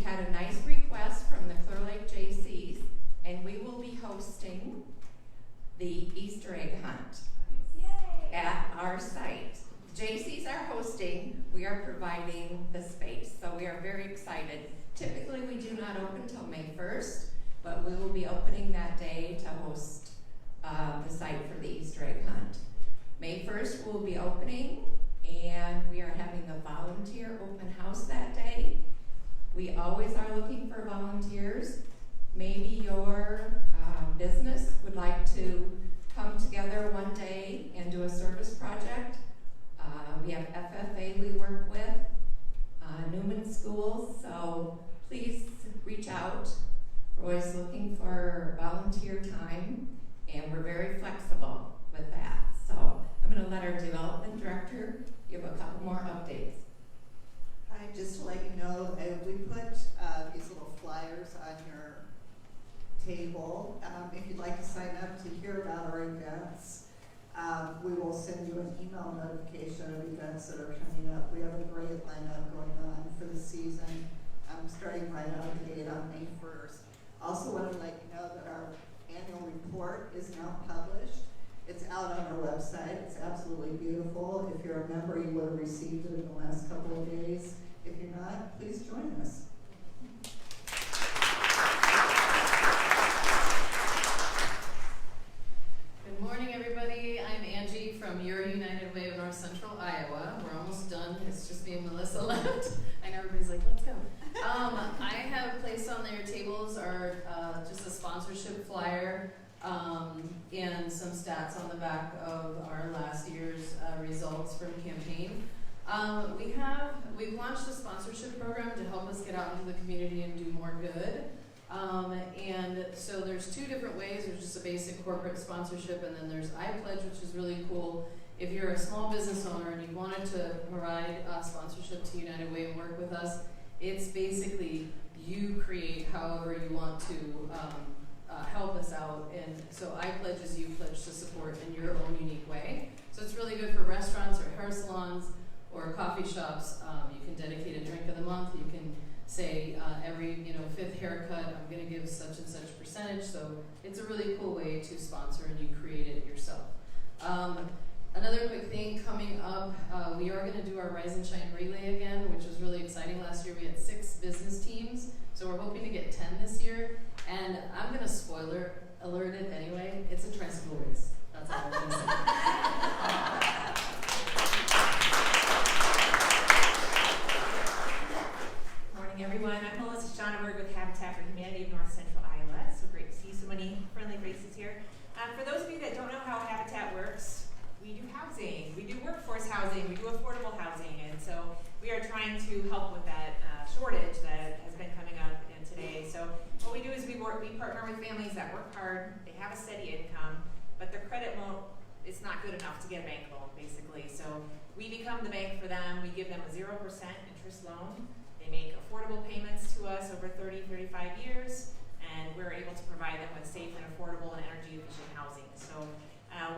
had a nice request from the Clear Lake JCs, and we will be hosting the Easter egg hunt at our site. JCs are hosting, we are providing the space, so we are very excited. Typically we do not open till May 1st, but we will be opening that day to host the site for the Easter egg hunt. May 1st we'll be opening, and we are having a volunteer open house that day. We always are looking for volunteers. Maybe your business would like to come together one day and do a service project. We have FFA we work with, Newman Schools, so please reach out. We're always looking for volunteer time, and we're very flexible with that. So I'm going to let our development director give a couple more updates. Hi, just to let you know, we put these little flyers on your table. If you'd like to sign up to hear about our events, we will send you an email notification of events that are coming up. We have a great lineup going on for the season. Starting right out of the gate on May 1st. Also want to let you know that our annual report is now published. It's out on our website. It's absolutely beautiful. If you're a member, you would have received it in the last couple of days. If you're not, please join us. Good morning, everybody. I'm Angie from Your United Way of North Central Iowa. We're almost done. It's just me and Melissa left. pats on the back of our last year's results from campaign. We've launched a sponsorship program to help us get out into the community and do more good. And so there's two different ways. There's just a basic corporate sponsorship, and then there's iPledge, which is really cool. If you're a small business owner and you wanted to provide sponsorship to United Way and work with us, it's basically you create however you want to help us out. And so iPledge is you pledge to support in your own unique way. So it's really good for restaurants or hair salons or coffee shops. You can dedicate a drink of the month. You can say every 5th haircut, I'm going to give such and such percentage. So it's a really cool way to sponsor, and you create it yourself. Another quick thing coming up, we are going to do our Rise and Shine Relay again, which was really exciting. Last year we had 6 business teams, so we're hoping to get 10 this year. And I'm going to spoiler alert it anyway. It's a tricycle race. That's all I'm going to say. Morning, everyone. I'm Melissa Schonenberg with Habitat for Humanity of North Central Iowa. It's so great to see so many friendly faces here. For those of you that don't know how Habitat works, we do housing, we do workforce housing, we do affordable housing, and so we are trying to help with that shortage that has been coming up today. So what we do is we partner with families that work hard, they have a steady income, but their credit it's not good enough to get a bank loan, basically. So we become the bank for them. We give them a 0% interest loan. They make affordable payments to us over 30, 35 years, and we're able to provide them with safe and affordable and energy efficient housing. So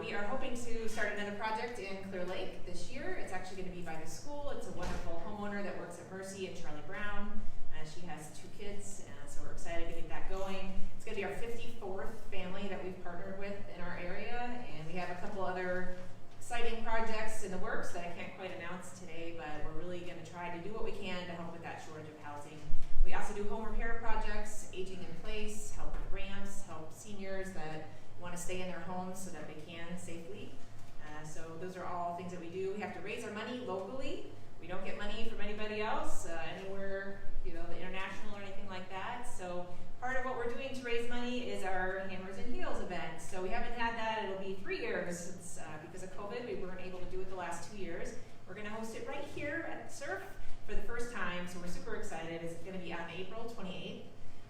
we are hoping to start another project in Clear Lake this year. It's actually going to be by the school. It's a wonderful homeowner that works at Mercy and Charlie Brown. She has 2 kids, so we're excited to get that going. It's going to be our 54th family that we've partnered with in our area, and we have a couple other exciting projects in the works that I can't quite announce today, but we're really going to try to do what we can to help with that shortage of housing. We also do home repair projects, aging in place, help with ramps, help seniors that want to stay in their homes so that they can safely. So those are all things that we do. We have to raise our money locally. We don't get money from anybody else, anywhere, the international or anything like that. So part of what we're doing to raise money is our Hammers and Heels event. So we haven't had that. It'll be 3 years since, because of COVID, we weren't able to do it the last 2 years. We're going to host it right here at Surf for the first time, so we're super excited. It's going to be on April 28th.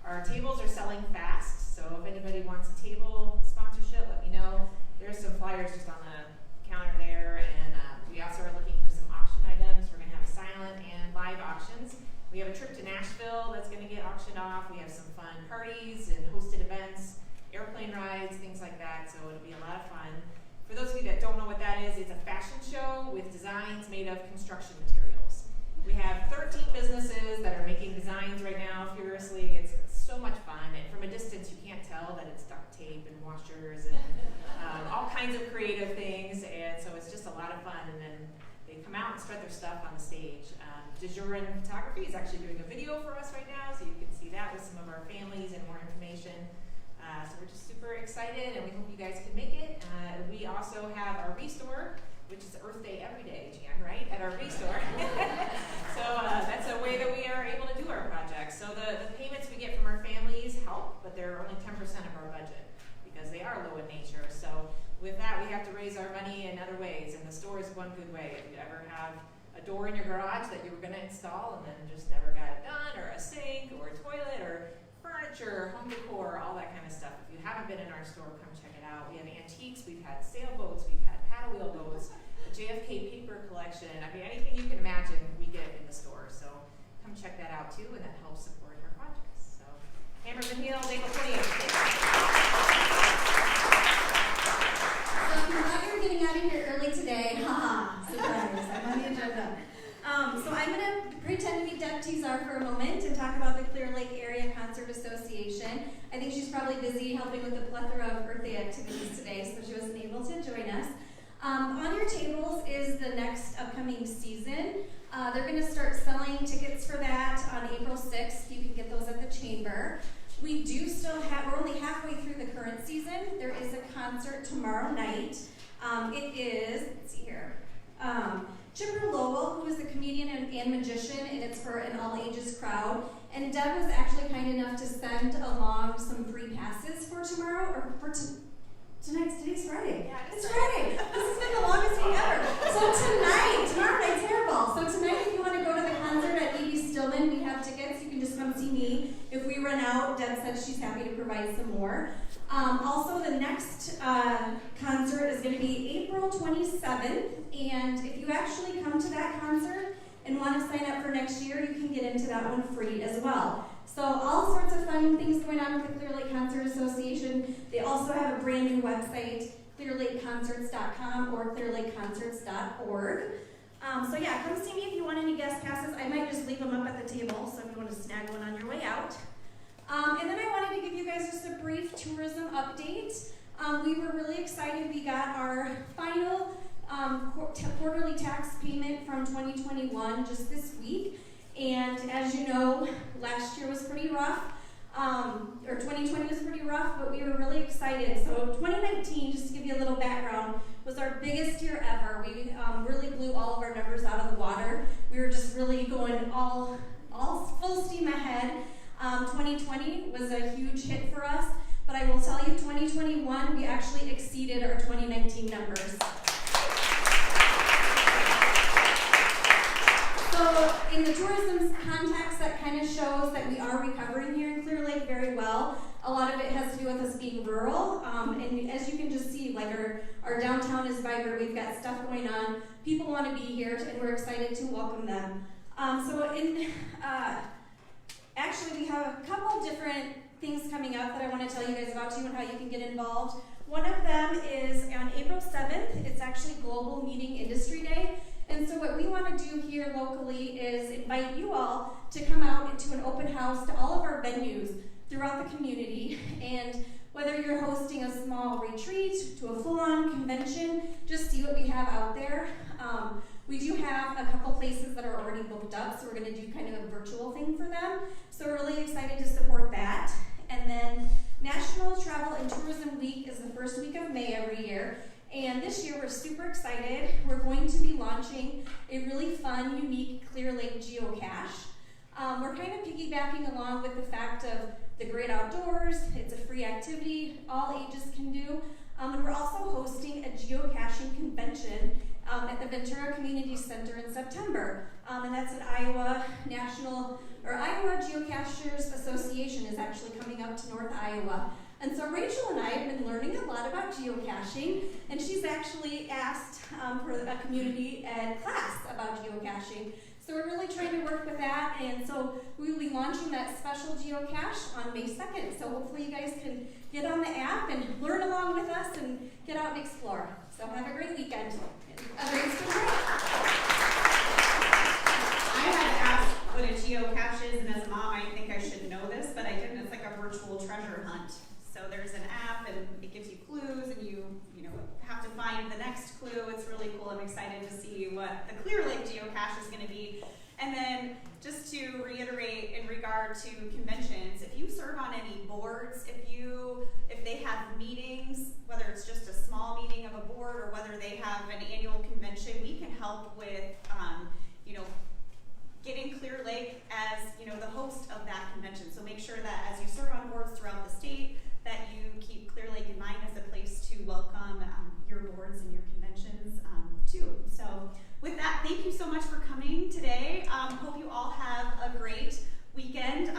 Our tables are selling fast, so if anybody wants a table sponsorship, let me know. There's some flyers just on the counter there, and we also are looking for some auction items. We're going to have silent and live auctions. We have a trip to Nashville that's going to get auctioned off. We have some fun parties and hosted events, airplane rides, things like that, so it'll be a lot of fun. For those of you that don't know what that is, it's a fashion show with designs made of construction materials. We have 13 businesses that are making designs right now furiously. It's so much fun, and from a distance you can't tell that it's duct tape and washers and all kinds of creative things, and so it's just a lot of fun, and then they come out and spread their stuff on the stage. DeJurin Photography is actually doing a video for us right now, so you can see that with some of our families and more information. So we're just super excited, and we hope you guys can make it. We also have our Restore, which is Earth Day every day, Jan, right? At our Restore. So that's a way that we are able to do our projects. So the payments we get from our families help, but they're only 10% of our budget because they are low in nature. So with that, we have to raise our money in other ways, and the store is one good way. If you ever have a door in your garage that you were going to install and then just never got it done, or a sink, or a toilet, or furniture, home decor, all that kind of stuff. If you haven't been in our store, come check it out. We have antiques, we've had sailboats, we've had paddle wheel boats, a JFK paper collection. I mean, anything you can imagine we get in the store. So come check that out too, and that helps support our projects. So Hammers and Heels, April 28th. So if you thought you were getting out of here early today, haha, surprise, I'm on the agenda. So I'm going to pretend to be Deb Tizar for a moment and talk about the Clear Lake Area Concert Association. I think she's probably busy helping with the plethora of Earth Day activities today, so she wasn't able to join us. On your tables is the next upcoming season. They're going to start selling tickets for that on April 6th. You can get those at the Chamber. We do still have, we're only halfway through the current season. There is a concert tomorrow night. It is, let's see here, Chipper Lowell, who is a comedian and magician, and it's for an all-ages crowd. And Deb was actually kind enough to send along some free passes for tomorrow, or for Today's Friday. Yeah, it's Friday. This has been the longest week ever. So tomorrow night's hairball. So tonight, if you want to go to the concert at E.B. Stillman, we have tickets. You can just come see me. If we run out, Deb said she's happy to provide some more. Also, the next concert is going to be April 27th. And if you actually come to that concert and want to sign up for next year, you can get into that one free as well. So all sorts of fun things going on with the Clear Lake Concert Association. They also have a brand new website, clearlakeconcerts.com or clearlakeconcerts.org. So yeah, come see me if you want any guest passes. I might just leave them up at the table, so if you want to snag one on your way out. And then I wanted to give you guys just a brief tourism update. We were really excited. We got our final quarterly tax payment from 2021 just this week. And as you know, last year was pretty rough, or 2020 was pretty rough, but we were really excited. So 2019, just to give you a little background, was our biggest year ever. We really blew all of our numbers out of the water. We were just really going all full steam ahead. 2020 was a huge hit for us, but I will tell you, 2021, we actually exceeded our 2019 numbers. So in the tourism context, that kind of shows that we are recovering here in Clear Lake very well. A lot of it has to do with us being rural, and as you can just see, like our downtown is vibrant. We've got stuff going on. People want to be here, and we're excited to welcome them. Actually, we have a couple different things coming up that I want to tell you guys about too and how you can get involved. One of them is on April 7th. It's actually Global Meeting Industry Day. And so what we want to do here locally is invite you all to come out into an open house to all of our venues throughout the community. And whether you're hosting a small retreat to a full-on convention, just see what we have out there. We do have a couple places that are already booked up, so we're going to do kind of a virtual thing for them. So we're really excited to support that. And then National Travel and Tourism Week is the first week of May every year. And this year we're super excited. We're going to be launching a really fun, unique Clear Lake geocache. We're kind of piggybacking along with the fact of the great outdoors. It's a free activity, all ages can do. And we're also hosting a geocaching convention at the Ventura Community Center in September. And that's an Iowa Geocachers Association is actually coming up to North Iowa. And so Rachel and I have been learning a lot about geocaching, and she's actually asked for a community ed class about geocaching. So we're really trying to work with that, and so we will be launching that special geocache on May 2nd. So hopefully you guys can get on the app and learn along with us and get out and explore. So have a great weekend. A great spring break. I had asked what a geocache is, and as a mom, I think I should know this, but I didn't. It's like a virtual treasure hunt. So there's an app, and it gives you clues, and you have to find the next clue. It's really cool. I'm excited to see what the Clear Lake geocache is going to be. And then just to reiterate in regard to conventions, if you serve on any boards, if they have meetings, whether it's just a small meeting of a board or whether they have an annual convention, we can help with getting Clear Lake as the host of that convention. So make sure that as you serve on boards throughout the state, that you keep Clear Lake in mind as a place to welcome your boards and your conventions too. So with that, thank you so much for coming today. Hope you all have a great weekend.